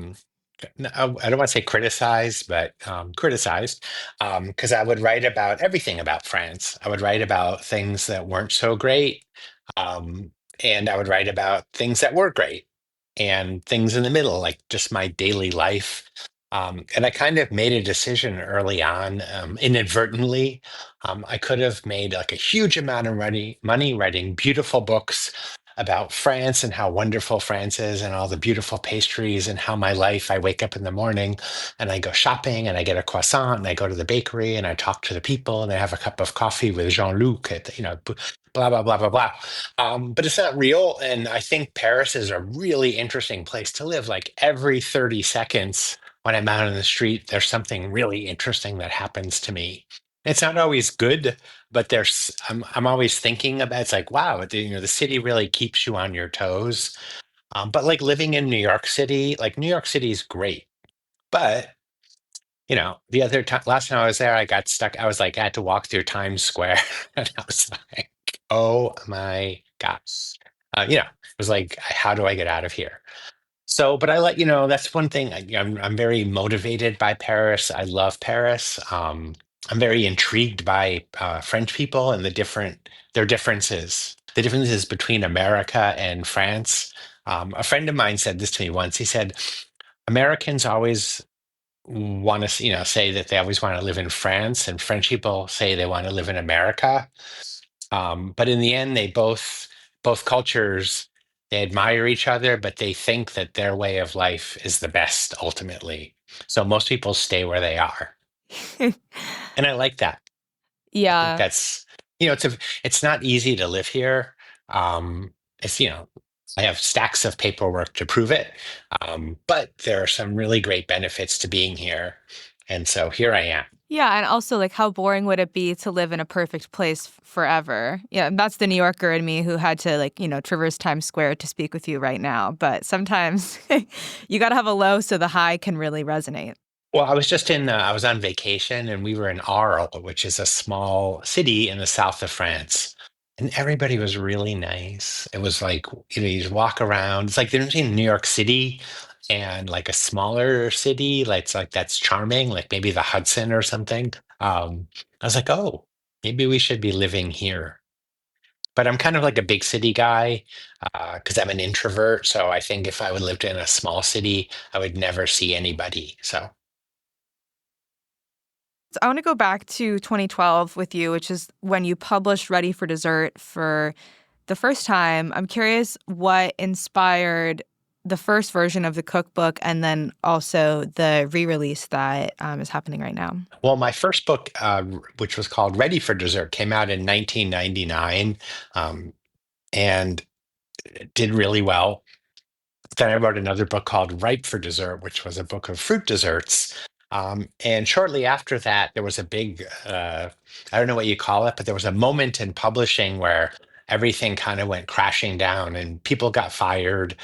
[SPEAKER 3] don't want to say criticized, but criticized, because I would write about everything about France. I would write about things that weren't so great, um, and I would write about things that were great, and things in the middle, like just my daily life. And I kind of made a decision early on, inadvertently. I could have made like a huge amount of money writing beautiful books about France and how wonderful France is and all the beautiful pastries and how my life, I wake up in the morning and I go shopping and I get a croissant and I go to the bakery and I talk to the people and I have a cup of coffee with Jean-Luc at, blah, blah, blah, blah, blah. But it's not real. And I think Paris is a really interesting place to live. Like every 30 seconds when I'm out on the street, there's something really interesting that happens to me. It's not always good, but I'm always thinking about it's like, wow, the city really keeps you on your toes. But like living in New York City, like New York City is great. But the other time, last time I was there, I got stuck. I was like, I had to walk through Times Square, and I was like, oh my gosh. It was like, how do I get out of here? So, but that's one thing. I'm very motivated by Paris. I love Paris. I'm very intrigued by French people and their differences, the differences between America and France. A friend of mine said this to me once. He said, Americans always want to, say that they always want to live in France, and French people say they want to live in America. But in the end, both cultures, they admire each other, but they think that their way of life is the best ultimately. So most people stay where they are, and I like that. I think
[SPEAKER 4] Yeah.
[SPEAKER 3] that's it's not easy to live here. It's I have stacks of paperwork to prove it, but there are some really great benefits to being here, and so here I am.
[SPEAKER 4] Yeah, and also, like, how boring would it be to live in a perfect place forever? Yeah, that's the New Yorker in me who had to, like, traverse Times Square to speak with you right now. But sometimes you got to have a low so the high can really resonate.
[SPEAKER 3] Well, I was on vacation and we were in Arles, which is a small city in the south of France. And everybody was really nice. It was like, you just walk around. It's like the difference between New York City and like a smaller city. Like it's like that's charming, like maybe the Hudson or something. I was like, oh, maybe we should be living here. But I'm kind of like a big city guy because I'm an introvert. So I think if I would lived in a small city, I would never see anybody. So.
[SPEAKER 4] So I want to go back to 2012 with you, which is when you published Ready for Dessert for the first time. I'm curious what inspired the first version of the cookbook and then also the re-release that is happening right now.
[SPEAKER 3] Well, my first book, which was called Ready for Dessert, came out in 1999 and it did really well. Then I wrote another book called Ripe for Dessert, which was a book of fruit desserts. And shortly after that, there was a big, I don't know what you call it, but there was a moment in publishing where everything kind of went crashing down and people got fired.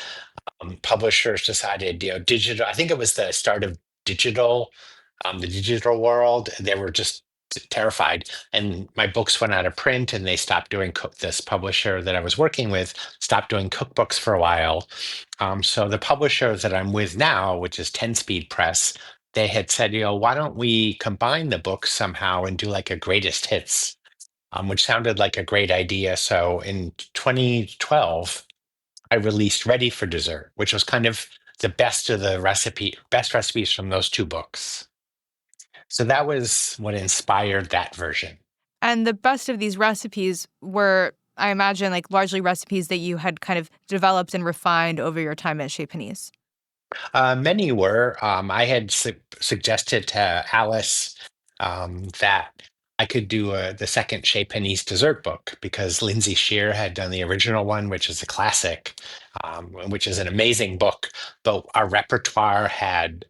[SPEAKER 3] Publishers decided, digital, I think it was the start of the digital world. They were just terrified. And my books went out of print and they stopped doing this publisher that I was working with stopped doing cookbooks for a while. So the publisher that I'm with now, which is 10 Speed Press, they had said, why don't we combine the books somehow and do like a greatest hits, which sounded like a great idea. So in 2012, I released Ready for Dessert, which was kind of the best recipes from those two books. So that was what inspired that version.
[SPEAKER 4] And the best of these recipes were, I imagine, like largely recipes that you had kind of developed and refined over your time at Chez Panisse.
[SPEAKER 3] Many were. I had suggested to Alice that I could do the second Chez Panisse dessert book because Lindsay Shear had done the original one, which is a classic, which is an amazing book. But our repertoire had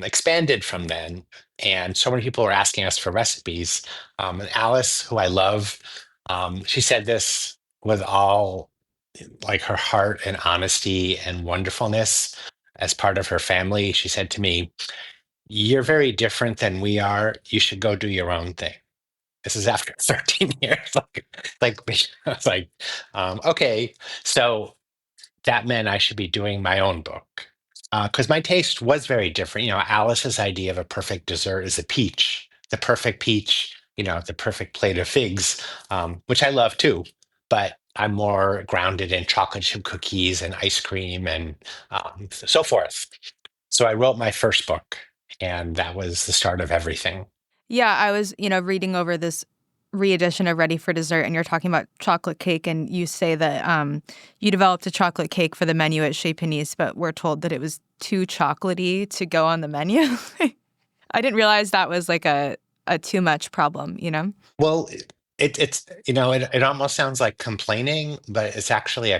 [SPEAKER 3] expanded from then, and so many people were asking us for recipes. And Alice, who I love, she said this with all like her heart and honesty and wonderfulness as part of her family. She said to me, "You're very different than we are. You should go do your own thing." This is after 13 years. like I was like, okay. So that meant I should be doing my own book because my taste was very different. Alice's idea of a perfect dessert is a peach, the perfect peach, the perfect plate of figs, which I love too. But I'm more grounded in chocolate chip cookies and ice cream and so forth. So I wrote my first book, and that was the start of everything.
[SPEAKER 4] Yeah, I was, reading over this re-edition of Ready for Dessert, and you're talking about chocolate cake, and you say that you developed a chocolate cake for the menu at Chez Panisse, but we're told that it was too chocolatey to go on the menu. I didn't realize that was like a too much problem,
[SPEAKER 3] Well, it almost sounds like complaining, but it's actually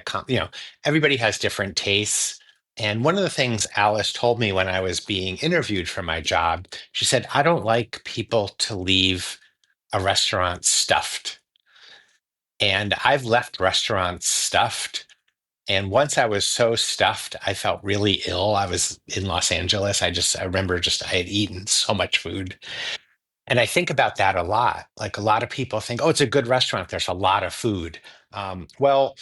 [SPEAKER 3] everybody has different tastes. And one of the things Alice told me when I was being interviewed for my job, she said, I don't like people to leave a restaurant stuffed. And I've left restaurants stuffed. And once I was so stuffed, I felt really ill. I was in Los Angeles. I remember I had eaten so much food. And I think about that a lot. Like a lot of people think, oh, it's a good restaurant. There's a lot of food. Well,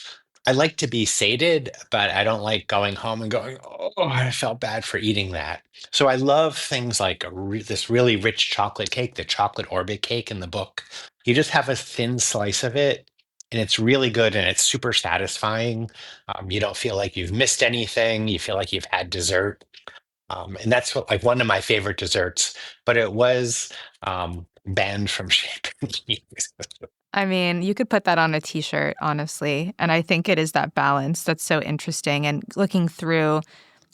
[SPEAKER 3] I like to be sated, but I don't like going home and going, oh, I felt bad for eating that. So I love things like this really rich chocolate cake, the chocolate orbit cake in the book. You just have a thin slice of it, and it's really good and it's super satisfying. You don't feel like you've missed anything. You feel like you've had dessert. And that's like one of my favorite desserts, but it was banned from Chez Panisse.
[SPEAKER 4] I mean, you could put that on a t-shirt, honestly. And I think it is that balance that's so interesting. And looking through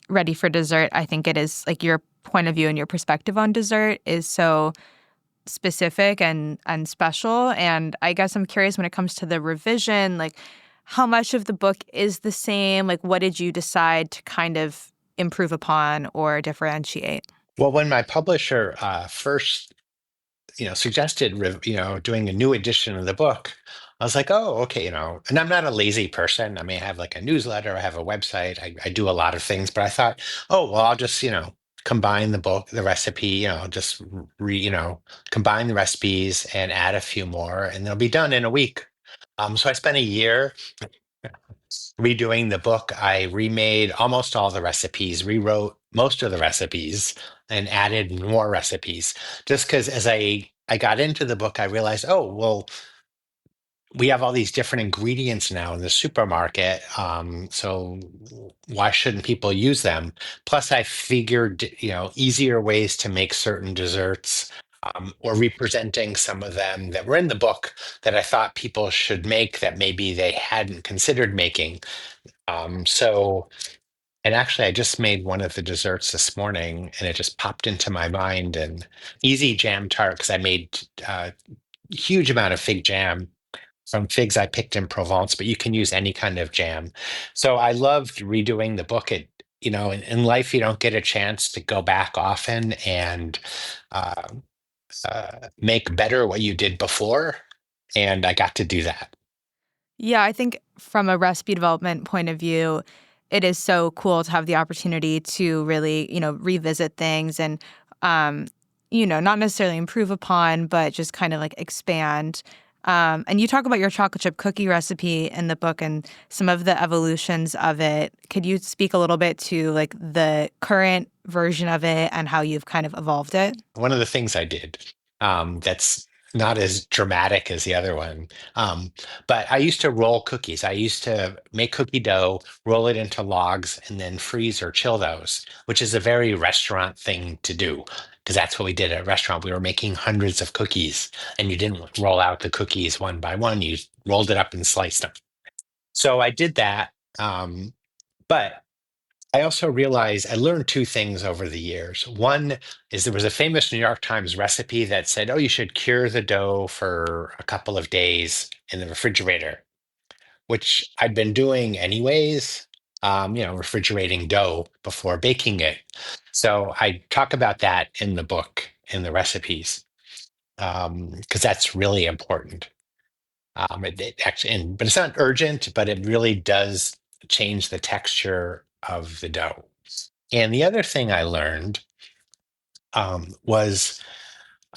[SPEAKER 4] Ready for Dessert, I think it is like your point of view and your perspective on dessert is so specific and special. And I guess I'm curious when it comes to the revision, like how much of the book is the same? Like what did you decide to kind of improve upon or differentiate?
[SPEAKER 3] Well, when my publisher first, suggested, doing a new edition of the book, I was like, oh, okay, and I'm not a lazy person. I mean, I have like a newsletter, I have a website, I do a lot of things, but I thought, oh, well, I'll just, combine the book, the recipe, just combine the recipes and add a few more, and they'll be done in a week. So I spent a year redoing the book. I remade almost all the recipes, rewrote most of the recipes, and added more recipes. Just because as I got into the book, I realized, oh, well, we have all these different ingredients now in the supermarket. So why shouldn't people use them? Plus, I figured, easier ways to make certain desserts. Or representing some of them that were in the book that I thought people should make that maybe they hadn't considered making. So, and actually, I just made one of the desserts this morning, and it just popped into my mind. And easy jam tart, because I made a huge amount of fig jam from figs I picked in Provence, but you can use any kind of jam. So I loved redoing the book. In life, you don't get a chance to go back often and uh, make better what you did before, and I got to do that.
[SPEAKER 4] Yeah, I think from a recipe development point of view, it is so cool to have the opportunity to really, revisit things and, not necessarily improve upon, but just kind of like expand. And you talk about your chocolate chip cookie recipe in the book and some of the evolutions of it. Could you speak a little bit to like the current version of it and how you've kind of evolved it?
[SPEAKER 3] One of the things I did that's not as dramatic as the other one, but I used to roll cookies. I used to make cookie dough, roll it into logs, and then freeze or chill those, which is a very restaurant thing to do because that's what we did at a restaurant. We were making hundreds of cookies, and you didn't roll out the cookies one by one. You rolled it up and sliced them. So I did that. But I also realized I learned two things over the years. One is there was a famous New York Times recipe that said, oh, you should cure the dough for a couple of days in the refrigerator, which I'd been doing anyways, refrigerating dough before baking it. So I talk about that in the book, in the recipes, because that's really important. It actually, but it's not urgent, but it really does change the texture of the dough. And the other thing I learned was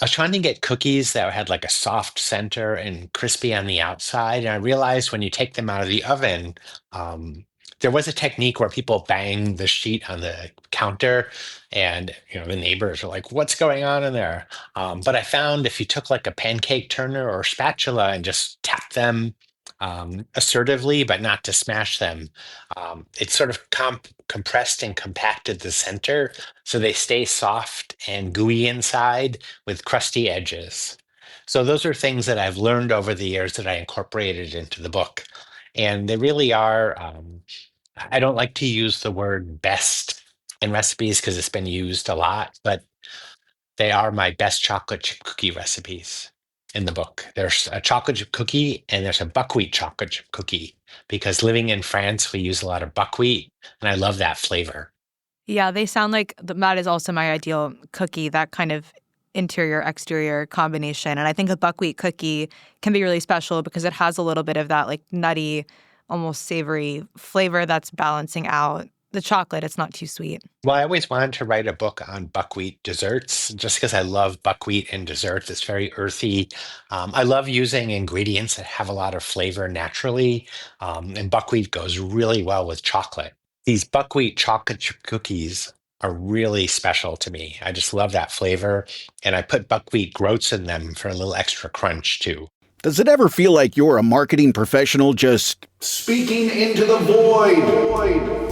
[SPEAKER 3] I was trying to get cookies that had like a soft center and crispy on the outside. And I realized when you take them out of the oven, um, there was a technique where people bang the sheet on the counter, and the neighbors are like, "What's going on in there?" But I found if you took like a pancake turner or spatula and just tapped them assertively, but not to smash them, it sort of compressed and compacted the center, so they stay soft and gooey inside with crusty edges. So those are things that I've learned over the years that I incorporated into the book. And they really are, I don't like to use the word best in recipes because it's been used a lot, but they are my best chocolate chip cookie recipes in the book. There's a chocolate chip cookie and there's a buckwheat chocolate chip cookie because living in France, we use a lot of buckwheat and I love that flavor.
[SPEAKER 4] Yeah, they sound like that is also my ideal cookie, that kind of interior exterior combination. And I think a buckwheat cookie can be really special because it has a little bit of that like nutty, almost savory flavor that's balancing out the chocolate. It's not too sweet.
[SPEAKER 3] Well, I always wanted to write a book on buckwheat desserts just because I love buckwheat in desserts. It's very earthy. I love using ingredients that have a lot of flavor naturally, and buckwheat goes really well with chocolate. These buckwheat chocolate cookies are really special to me. I just love that flavor, and I put buckwheat groats in them for a little extra crunch too.
[SPEAKER 19] Does it ever feel like you're a marketing professional just speaking into the void?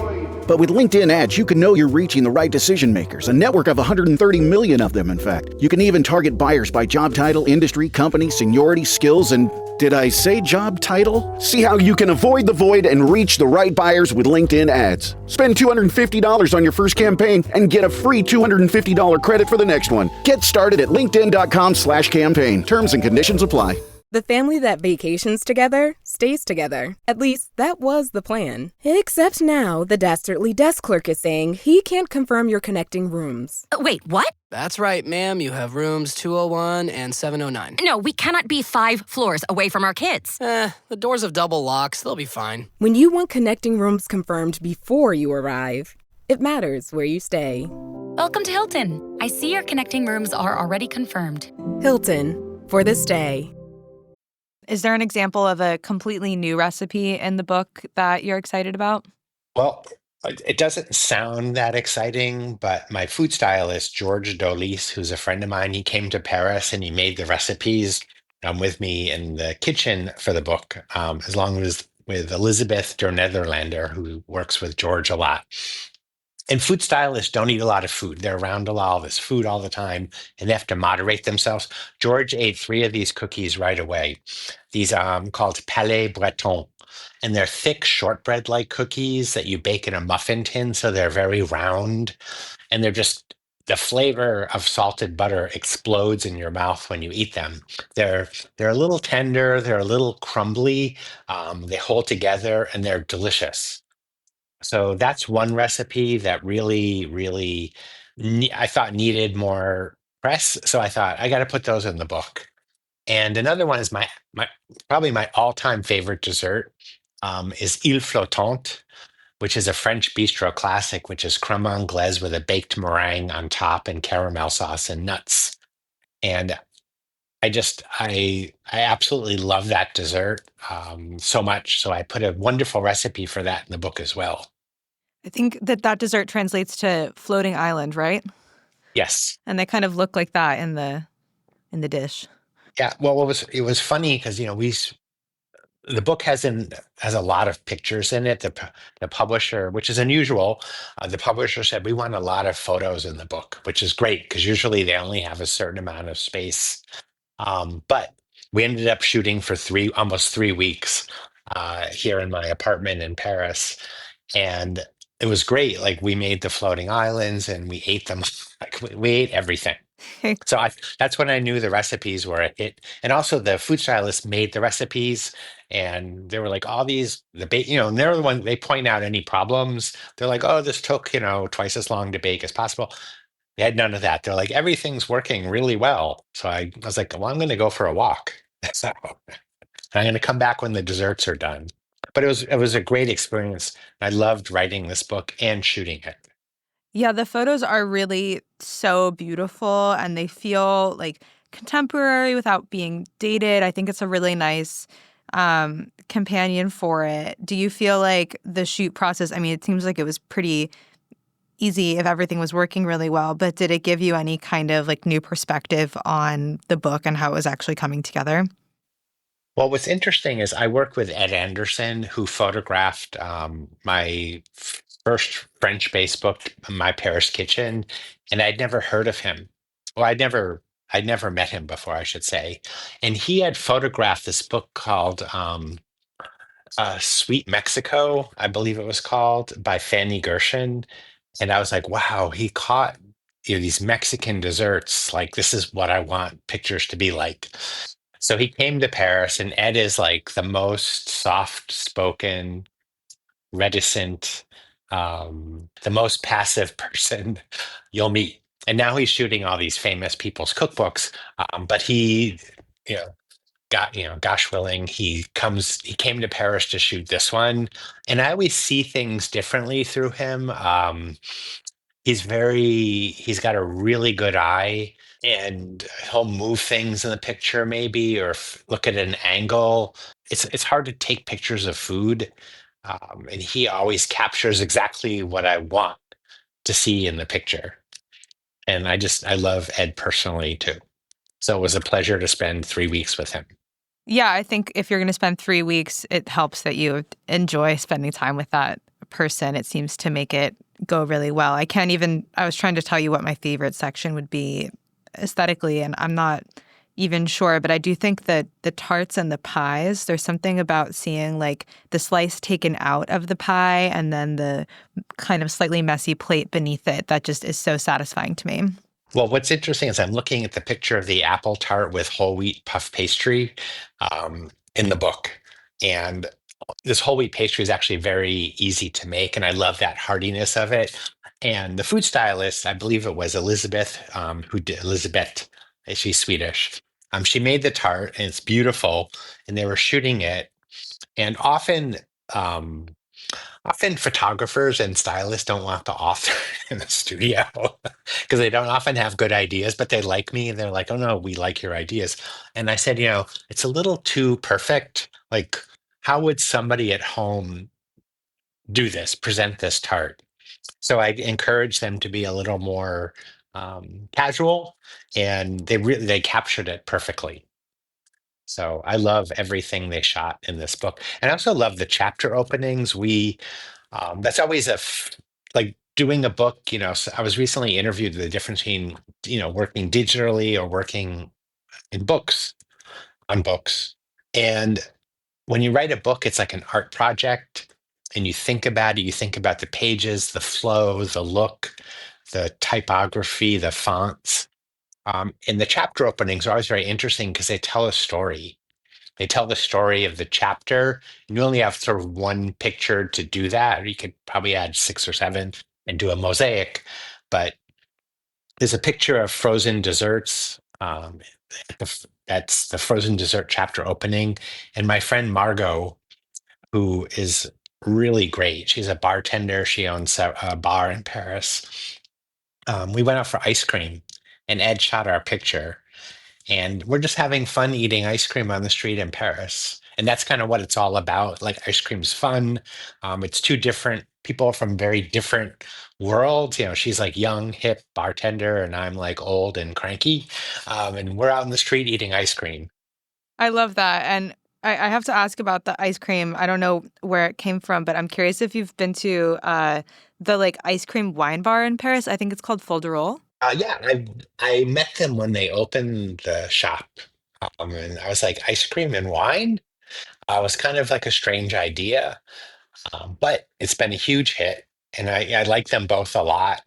[SPEAKER 19] But with LinkedIn ads, you can know you're reaching the right decision makers, a network of 130 million of them, in fact. You can even target buyers by job title, industry, company, seniority, skills, and did I say job title? See how you can avoid the void and reach the right buyers with LinkedIn ads. Spend $250 on your first campaign and get a free $250 credit for the next one. Get started at linkedin.com/campaign. Terms and conditions apply.
[SPEAKER 20] The family that vacations together stays together. At least, that was the plan. Except now, the Dastardly desk clerk is saying he can't confirm your connecting rooms.
[SPEAKER 21] Wait, what?
[SPEAKER 22] That's right, ma'am. You have rooms 201 and 709.
[SPEAKER 21] No, we cannot be 5 floors away from our kids.
[SPEAKER 22] The doors have double locks. They'll be fine.
[SPEAKER 20] When you want connecting rooms confirmed before you arrive, it matters where you stay.
[SPEAKER 21] Welcome to Hilton. I see your connecting rooms are already confirmed.
[SPEAKER 20] Hilton, for the stay.
[SPEAKER 4] Is there an example of a completely new recipe in the book that you're excited about?
[SPEAKER 3] Well, it doesn't sound that exciting, but my food stylist, George Dolis, who's a friend of mine, he came to Paris and he made the recipes with me in the kitchen for the book, as long as with Elizabeth der Nederlander, who works with George a lot. And food stylists don't eat a lot of food. They're around a lot of this food all the time, and they have to moderate themselves. George ate 3 of these cookies right away. These called Palais Breton, and they're thick shortbread-like cookies that you bake in a muffin tin, so they're very round, and they're just the flavor of salted butter explodes in your mouth when you eat them. They're a little tender, they're a little crumbly, they hold together, and they're delicious. So that's one recipe that really, I thought needed more press. So I thought I got to put those in the book. And another one is my probably my all-time favorite dessert is Île Flottante, which is a French bistro classic, which is crème anglaise with a baked meringue on top and caramel sauce and nuts. And I absolutely love that dessert so much. So I put a wonderful recipe for that in the book as well.
[SPEAKER 4] I think that dessert translates to floating island, right?
[SPEAKER 3] Yes.
[SPEAKER 4] And they kind of look like that in the dish.
[SPEAKER 3] Yeah. Well, it was funny because the book has a lot of pictures in it. The publisher, which is unusual, the publisher said we want a lot of photos in the book, which is great because usually they only have a certain amount of space. But we ended up shooting for almost 3 weeks here in my apartment in Paris, and it was great. Like we made the floating islands and we ate them. Like we ate everything. So that's when I knew the recipes were a hit. And also the food stylist made the recipes, and they were like all these and they're the one they point out any problems. They're like, oh, this took twice as long to bake as possible. They had none of that. They're like, everything's working really well. So I was like, well, I'm going to go for a walk. So I'm going to come back when the desserts are done. But it was a great experience. I loved writing this book and shooting it.
[SPEAKER 4] Yeah, the photos are really so beautiful and they feel like contemporary without being dated. I think it's a really nice companion for it. Do you feel like the shoot process, I mean, it seems like it was pretty easy if everything was working really well, but did it give you any kind of like new perspective on the book and how it was actually coming together?
[SPEAKER 3] Well, what's interesting is I work with Ed Anderson, who photographed my first French-based book, My Paris Kitchen, and I'd never heard of him. Well, I'd never met him before, I should say. And he had photographed this book called Sweet Mexico, I believe it was called, by Fanny Gershon. And I was like, wow, he caught these Mexican desserts. Like, this is what I want pictures to be like. So he came to Paris, and Ed is like the most soft-spoken, reticent, the most passive person you'll meet. And now he's shooting all these famous people's cookbooks. But he, you know, gosh willing, he came to Paris to shoot this one. And I always see things differently through him. He's got a really good eye, and he'll move things in the picture maybe, or look at an angle. It's hard to take pictures of food. And he always captures exactly what I want to see in the picture. And I love Ed personally too. So it was a pleasure to spend 3 weeks with him.
[SPEAKER 4] Yeah, I think if you're going to spend 3 weeks, it helps that you enjoy spending time with that person. It seems to make it go really well. I was trying to tell you what my favorite section would be aesthetically, and I'm not even sure, but I do think that the tarts and the pies, there's something about seeing like the slice taken out of the pie and then the kind of slightly messy plate beneath it that just is so satisfying to me.
[SPEAKER 3] Well, what's interesting is I'm looking at the picture of the apple tart with whole wheat puff pastry in the book. And this whole wheat pastry is actually very easy to make, and I love that hardiness of it. And the food stylist, I believe it was Elizabeth, Elizabeth, she's Swedish. She made the tart, and it's beautiful. And they were shooting it, and um, often photographers and stylists don't want the author in the studio because they don't often have good ideas, but they like me and they're like, oh no, we like your ideas. And I said, it's a little too perfect. Like, how would somebody at home do this, present this tart? So I encourage them to be a little more casual, and they captured it perfectly. So I love everything they shot in this book. And I also love the chapter openings. That's always like doing a book, so I was recently interviewed the difference between, working digitally or working in books, on books. And when you write a book, it's like an art project, and you think about it, you think about the pages, the flow, the look, the typography, the fonts. And the chapter openings are always very interesting because they tell a story. They tell the story of the chapter. You only have sort of one picture to do that. Or you could probably add 6 or 7 and do a mosaic. But there's a picture of frozen desserts. That's the frozen dessert chapter opening. And my friend Margot, who is really great, she's a bartender. She owns a bar in Paris. We went out for ice cream, and Ed shot our picture. And we're just having fun eating ice cream on the street in Paris. And that's kind of what it's all about. Like, ice cream's fun. It's two different people from very different worlds. She's like young, hip bartender, and I'm like old and cranky. And we're out in the street eating ice cream.
[SPEAKER 4] I love that. And I have to ask about the ice cream. I don't know where it came from, but I'm curious if you've been to the like ice cream wine bar in Paris. I think it's called Folderol.
[SPEAKER 3] Yeah, I met them when they opened the shop. And I was like, ice cream and wine? It was kind of like a strange idea, but it's been a huge hit. And I like them both a lot.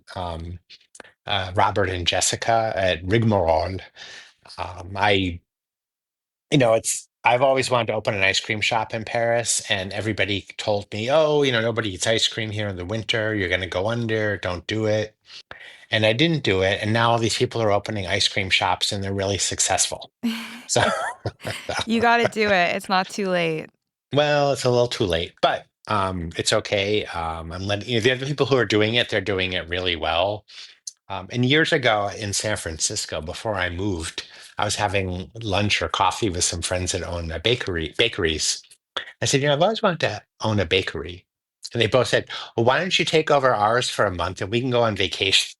[SPEAKER 3] Robert and Jessica at Rigmarole. I, I've always wanted to open an ice cream shop in Paris, and everybody told me, oh, nobody eats ice cream here in the winter. You're going to go under. Don't do it. And I didn't do it. And now all these people are opening ice cream shops, and they're really successful. So
[SPEAKER 4] You got to do it. It's not too late.
[SPEAKER 3] well, it's a little too late, but it's okay. I'm letting the other people who are doing it, they're doing it really well. And years ago in San Francisco, before I moved, I was having lunch or coffee with some friends that own bakeries. I said, I've always wanted to own a bakery. And they both said, well, why don't you take over ours for a month and we can go on vacation?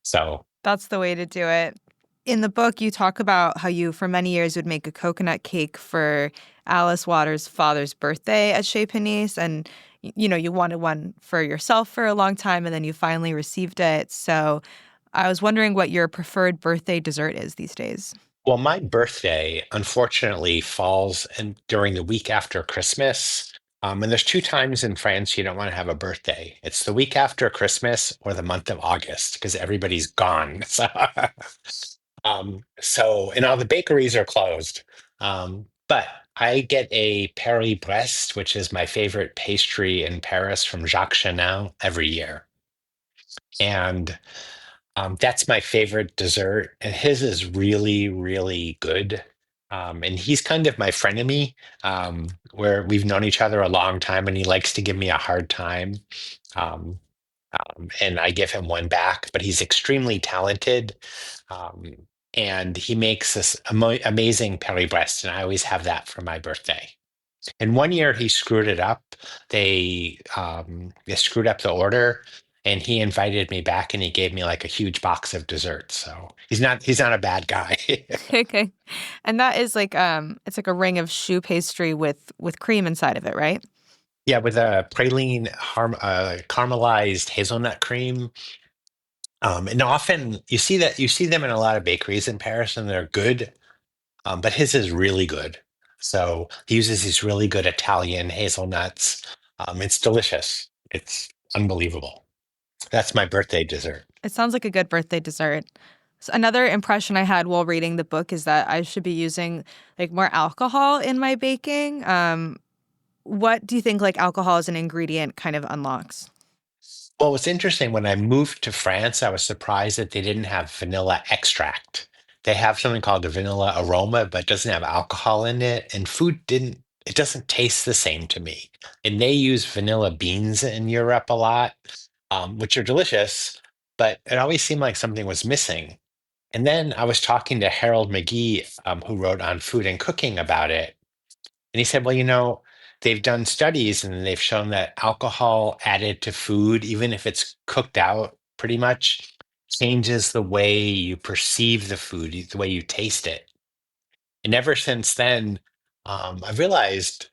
[SPEAKER 3] So
[SPEAKER 4] That's the way to do it. In the book, you talk about how you, for many years, would make a coconut cake for Alice Waters' father's birthday at Chez Panisse. And, you wanted one for yourself for a long time, and then you finally received it. So I was wondering what your preferred birthday dessert is these days.
[SPEAKER 3] Well, my birthday, unfortunately, falls during the week after Christmas. And there's 2 times in France you don't want to have a birthday. It's the week after Christmas or the month of August because everybody's gone. And all the bakeries are closed. But I get a Paris-Brest, which is my favorite pastry in Paris from Jacques Chenin every year. And that's my favorite dessert. And his is really, really good. And he's kind of my frenemy, where we've known each other a long time, and he likes to give me a hard time. Um, and I give him one back, but he's extremely talented. Um, and he makes this amazing Paris Brest, and I always have that for my birthday. And one year he screwed it up. They screwed up the order, and he invited me back, and he gave me like a huge box of desserts. So he's not a bad guy.
[SPEAKER 4] Okay. And that is like it's like a ring of choux pastry with cream inside of it, right?
[SPEAKER 3] Yeah, with a praline caramelized hazelnut cream. And often you see them in a lot of bakeries in Paris, and they're good. But his is really good. So he uses these really good Italian hazelnuts. It's delicious. It's unbelievable. That's my birthday dessert.
[SPEAKER 4] It sounds like a good birthday dessert. So another impression I had while reading the book is that I should be using like more alcohol in my baking. What do you think like alcohol as an ingredient kind of unlocks?
[SPEAKER 3] Well, what's interesting, when I moved to France, I was surprised that they didn't have vanilla extract. They have something called the vanilla aroma, but it doesn't have alcohol in it. And it doesn't taste the same to me. And they use vanilla beans in Europe a lot, which are delicious, but it always seemed like something was missing. And then I was talking to Harold McGee, who wrote on food and cooking about it. And he said, well, they've done studies and they've shown that alcohol added to food, even if it's cooked out pretty much, changes the way you perceive the food, the way you taste it. And ever since then, I've realized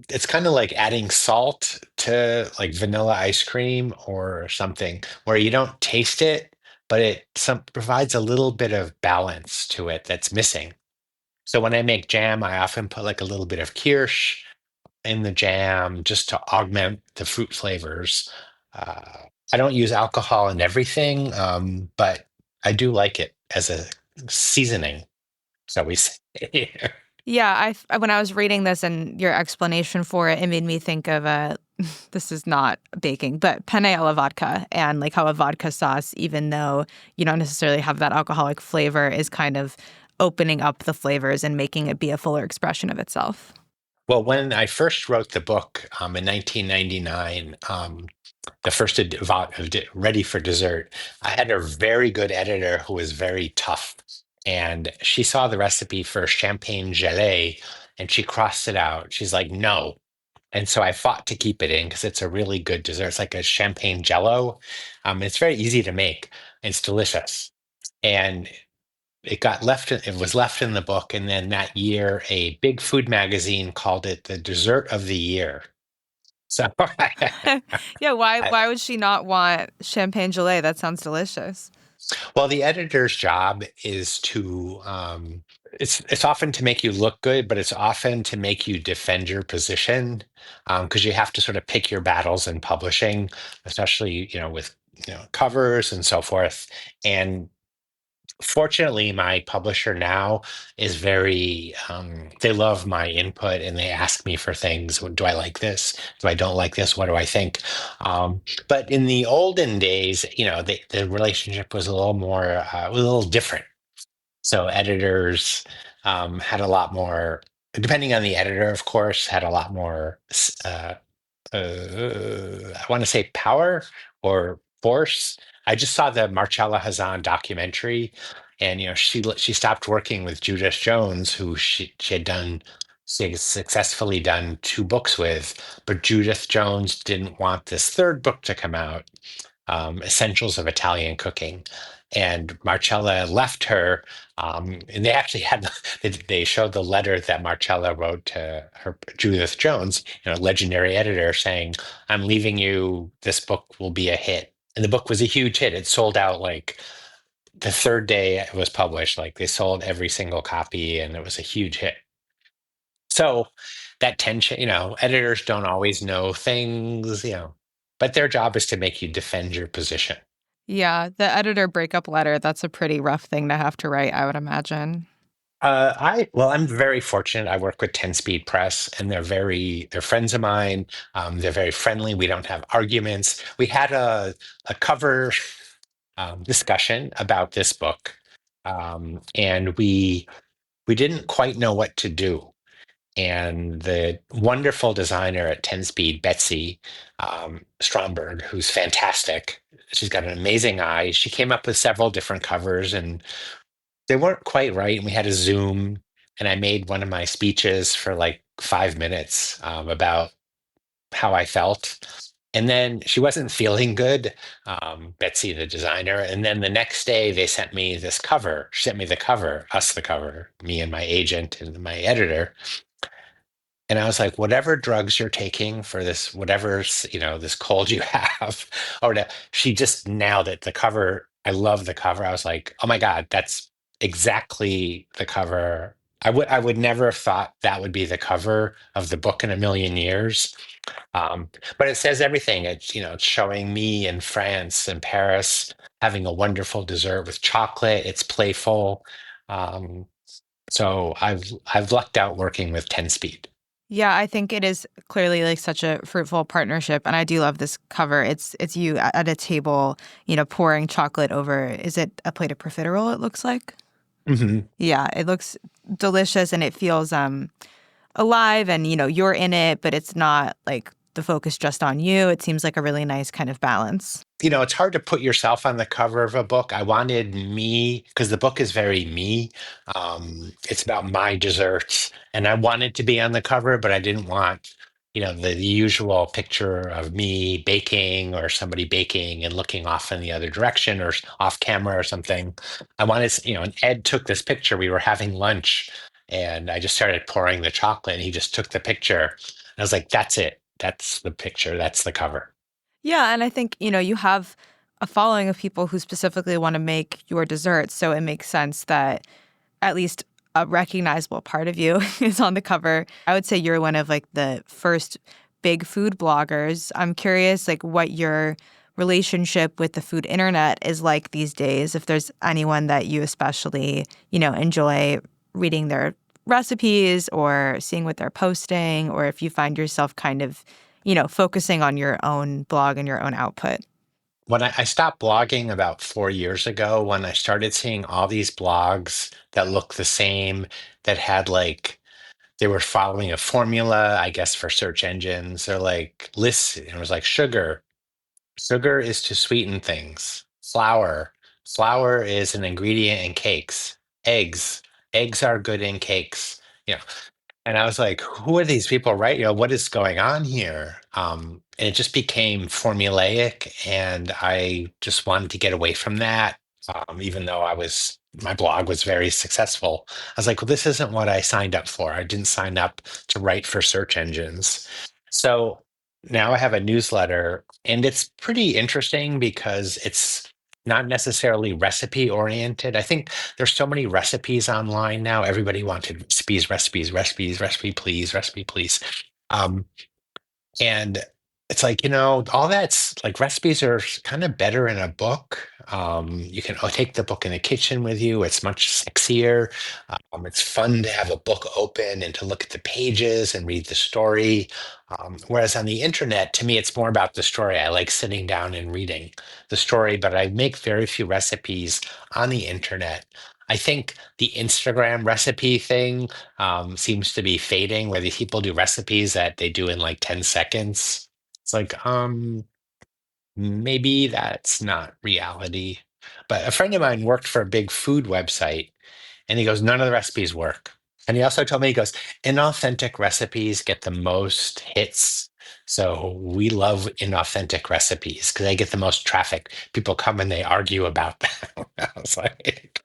[SPEAKER 3] it's kind of like adding salt to like vanilla ice cream or something, where you don't taste it, but provides a little bit of balance to it that's missing. So when I make jam, I often put like a little bit of kirsch in the jam just to augment the fruit flavors. I don't use alcohol in everything, but I do like it as a seasoning, shall we say.
[SPEAKER 4] Yeah, when I was reading this and your explanation for it, it made me think of this is not baking, but penne alla vodka and like how a vodka sauce, even though you don't necessarily have that alcoholic flavor, is kind of opening up the flavors and making it be a fuller expression of itself.
[SPEAKER 3] Well, when I first wrote the book in 1999, the first Ready for Dessert, I had a very good editor who was very tough. And she saw the recipe for champagne gelée and she crossed it out. She's like, no. And so I fought to keep it in because it's a really good dessert. It's like a champagne jello. It's very easy to make. It's delicious. And it was left in the book. And then that year, a big food magazine called it the dessert of the year. So
[SPEAKER 4] Yeah, why would she not want champagne gelée? That sounds delicious.
[SPEAKER 3] well, the editor's job is it's often to make you look good, but it's often to make you defend your position, because you have to sort of pick your battles in publishing, especially, with, covers and so forth. And fortunately, my publisher now is they love my input and they ask me for things. Do I like this? Do I don't like this? What do I think? But in the olden days, the relationship was a little more, was a little different. So editors had a lot more, depending on the editor, of course, had a lot more I want to say power or force. I just saw the Marcella Hazan documentary, and she stopped working with Judith Jones, who she had successfully done 2 books with, but Judith Jones didn't want this third book to come out, Essentials of Italian Cooking. And Marcella left her, and they actually they showed the letter that Marcella wrote to her Judith Jones, legendary editor, saying, "I'm leaving you. This book will be a hit." And the book was a huge hit. It sold out like the third day it was published. Like they sold every single copy, and it was a huge hit. So that tension, editors don't always know things, but their job is to make you defend your position.
[SPEAKER 4] Yeah, the editor breakup letter, that's a pretty rough thing to have to write, I would imagine.
[SPEAKER 3] I'm very fortunate. I work with 10 Speed Press, and they're friends of mine. They're very friendly. We don't have arguments. We had a cover discussion about this book, and we didn't quite know what to do. And the wonderful designer at 10 Speed, Betsy Stromberg, who's fantastic. She's got an amazing eye. She came up with several different covers, and they weren't quite right. And we had a Zoom, and I made one of my speeches for like 5 minutes about how I felt. And then she wasn't feeling good, Betsy, the designer. And then the next day, they sent me this cover. She sent me the cover, us the cover, me and my agent and my editor. And I was like, whatever drugs you're taking for this, whatever's, this cold you have, she just nailed it. The cover, I love the cover. I was like, oh my God, that's exactly the cover. I would never have thought that would be the cover of the book in a million years. Um, but it says everything. It's showing me in France and Paris having a wonderful dessert with chocolate. It's playful. Um, so I've lucked out working with 10 Speed.
[SPEAKER 4] Yeah, I think it is clearly like such a fruitful partnership, and I do love this cover. It's you at a table, pouring chocolate over. Is it a plate of profiterole? It looks like.
[SPEAKER 3] Hmm.
[SPEAKER 4] Yeah, it looks delicious, and it feels alive, and you're in it, but it's not like the focus just on you. It seems like a really nice kind of balance.
[SPEAKER 3] It's hard to put yourself on the cover of a book. I wanted me, because the book is very me. It's about my desserts, and I wanted to be on the cover, but I didn't want, the usual picture of me baking or somebody baking and looking off in the other direction or off camera or something. I wanted, and Ed took this picture. We were having lunch, and I just started pouring the chocolate, and he just took the picture. And I was like, that's it. That's the picture. That's the cover.
[SPEAKER 4] Yeah, and I think, you have a following of people who specifically want to make your desserts, so it makes sense that at least a recognizable part of you is on the cover. I would say you're one of like the first big food bloggers. I'm curious like what your relationship with the food internet is like these days, if there's anyone that you especially, enjoy reading their recipes or seeing what they're posting, or if you find yourself kind of focusing on your own blog and your own output.
[SPEAKER 3] When I stopped blogging about 4 years ago, when I started seeing all these blogs that look the same, that had like, they were following a formula, I guess, for search engines, or like lists, and it was like sugar. Sugar is to sweeten things. Flour is an ingredient in cakes. Eggs are good in cakes. You know, and I was like, who are these people, right? What is going on here? And it just became formulaic, and I just wanted to get away from that. Even though my blog was very successful, I was like, well, this isn't what I signed up for. I didn't sign up to write for search engines. So now I have a newsletter, and it's pretty interesting because it's not necessarily recipe oriented. I think there's so many recipes online now. Everybody wanted recipe, please. Um, and it's like, all that's like recipes are kind of better in a book. You can take the book in the kitchen with you. It's much sexier. It's fun to have a book open and to look at the pages and read the story. Whereas on the internet, to me, it's more about the story. I like sitting down and reading the story, but I make very few recipes on the internet. I think the Instagram recipe thing seems to be fading, where these people do recipes that they do in like 10 seconds. It's like, maybe that's not reality. But a friend of mine worked for a big food website, and he goes, none of the recipes work. And he also told me, he goes, inauthentic recipes get the most hits. So we love inauthentic recipes because they get the most traffic. People come and they argue about them. I was like,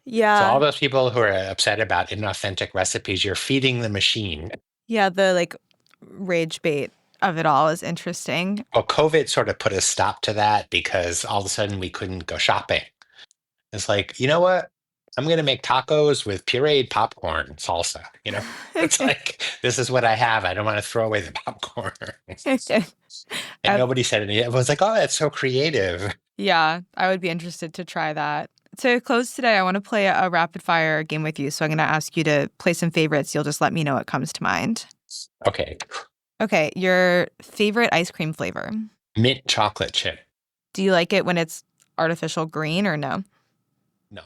[SPEAKER 3] so all
[SPEAKER 4] Yeah.
[SPEAKER 3] those people who are upset about inauthentic recipes, you're feeding the machine.
[SPEAKER 4] Yeah, the like rage bait of it all is interesting.
[SPEAKER 3] Well, COVID sort of put a stop to that because all of a sudden we couldn't go shopping. It's like, you know what? I'm going to make tacos with pureed popcorn salsa. It's like, this is what I have. I don't want to throw away the popcorn. And nobody said anything. Everyone's like, oh, that's so creative.
[SPEAKER 4] Yeah, I would be interested to try that. To close today, I want to play a rapid fire game with you. So I'm going to ask you to play some favorites. You'll just let me know what comes to mind.
[SPEAKER 3] Okay.
[SPEAKER 4] Okay, your favorite ice cream flavor.
[SPEAKER 3] Mint chocolate chip.
[SPEAKER 4] Do you like it when it's artificial green or no?
[SPEAKER 3] No.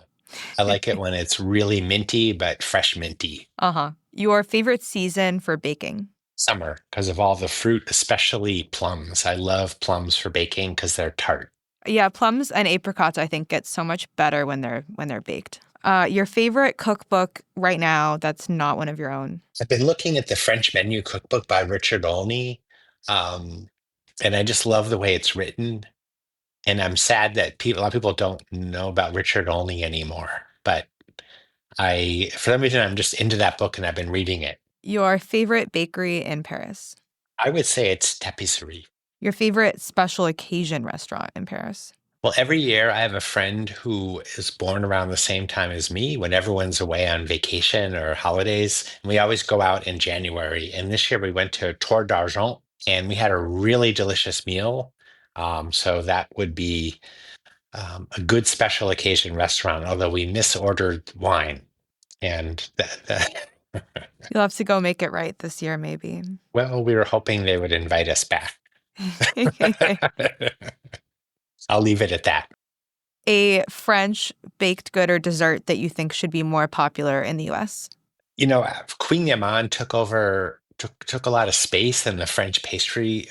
[SPEAKER 3] I like it when it's really minty, but fresh minty.
[SPEAKER 4] Uh-huh. Your favorite season for baking.
[SPEAKER 3] Summer, because of all the fruit, especially plums. I love plums for baking because they're tart.
[SPEAKER 4] Yeah, plums and apricots, I think, get so much better when they're baked. Your favorite cookbook right now that's not one of your own.
[SPEAKER 3] I've been looking at the French menu cookbook by Richard Olney, and I just love the way it's written. And I'm sad that a lot of people don't know about Richard Olney anymore. But for some reason, I'm just into that book and I've been reading it.
[SPEAKER 4] Your favorite bakery in Paris.
[SPEAKER 3] I would say it's Tapisserie.
[SPEAKER 4] Your favorite special occasion restaurant in Paris.
[SPEAKER 3] Well, every year I have a friend who is born around the same time as me when everyone's away on vacation or holidays. And we always go out in January. And this year we went to Tour d'Argent and we had a really delicious meal. So that would be a good special occasion restaurant, although we misordered wine. And
[SPEAKER 4] You'll have to go make it right this year, maybe.
[SPEAKER 3] well, we were hoping they would invite us back. I'll leave it at that.
[SPEAKER 4] A French baked good or dessert that you think should be more popular in the U.S.?
[SPEAKER 3] You know, Queen Yaman took a lot of space in the French pastry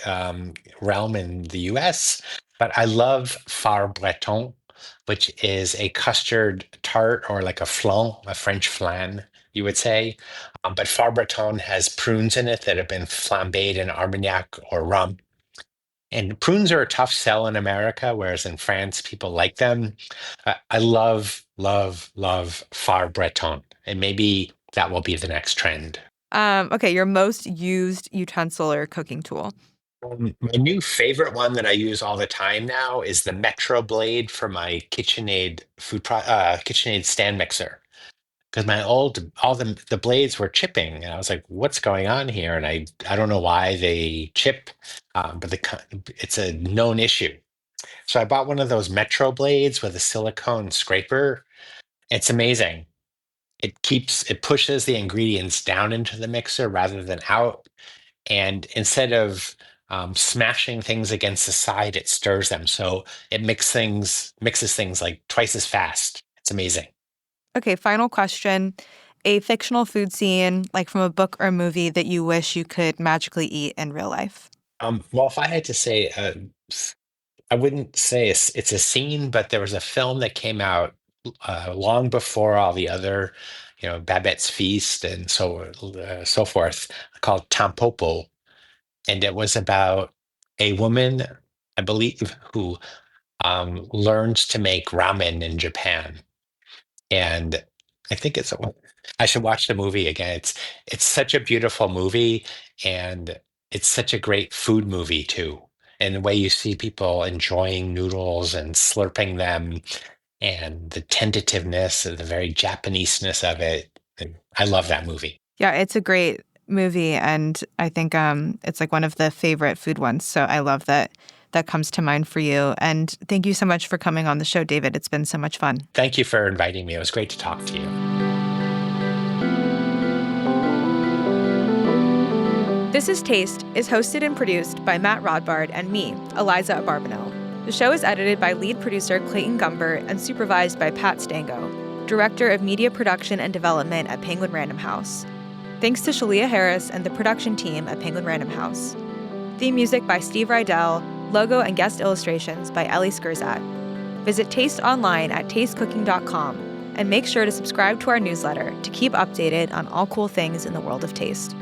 [SPEAKER 3] realm in the U.S., but I love Far Breton, which is a custard tart or like a flan, a French flan, you would say. But Far Breton has prunes in it that have been flambéed in Armagnac or rum. And prunes are a tough sell in America, whereas in France, people like them. I love, love, love Far Breton. And maybe that will be the next trend.
[SPEAKER 4] Okay, your most used utensil or cooking tool.
[SPEAKER 3] My new favorite one that I use all the time now is the Metro blade for my KitchenAid KitchenAid stand mixer. Because all the blades were chipping, and I was like, "What's going on here?" And I don't know why they chip, but it's a known issue. So I bought one of those Metro blades with a silicone scraper. It's amazing. It pushes the ingredients down into the mixer rather than out. And instead of smashing things against the side, it stirs them. So it mixes things like twice as fast. It's amazing.
[SPEAKER 4] Okay, final question. A fictional food scene, like from a book or a movie, that you wish you could magically eat in real life.
[SPEAKER 3] Well, if I had to say, I wouldn't say it's a scene, but there was a film that came out long before all the other, Babette's Feast and so forth, called Tampopo, and it was about a woman, I believe, who learns to make ramen in Japan, and I think I should watch the movie again. It's such a beautiful movie, and it's such a great food movie too. And the way you see people enjoying noodles and slurping them, and the tentativeness and the very Japaneseness of it. And I love that movie.
[SPEAKER 4] Yeah, it's a great movie, and I think it's like one of the favorite food ones. So I love that comes to mind for you. And thank you so much for coming on the show, David. It's been so much fun.
[SPEAKER 3] Thank you for inviting me. It was great to talk to you.
[SPEAKER 4] This is Taste is hosted and produced by Matt Rodbard and me, Eliza Barbanel. The show is edited by lead producer Clayton Gumbert and supervised by Pat Stango, Director of Media Production and Development at Penguin Random House. Thanks to Shalia Harris and the production team at Penguin Random House. Theme music by Steve Rydell, logo and guest illustrations by Ellie Skurzat. Visit Taste online at tastecooking.com and make sure to subscribe to our newsletter to keep updated on all cool things in the world of taste.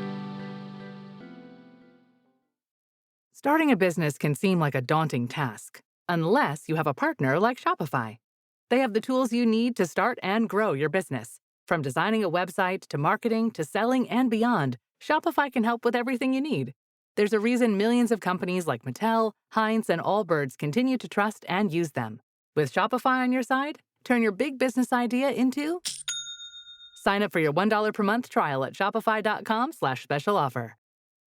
[SPEAKER 2] Starting a business can seem like a daunting task, unless you have a partner like Shopify. They have the tools you need to start and grow your business. From designing a website to marketing to selling and beyond, Shopify can help with everything you need. There's a reason millions of companies like Mattel, Heinz, and Allbirds continue to trust and use them. With Shopify on your side, turn your big business idea into... Sign up for your $1 per month trial at shopify.com/special offer.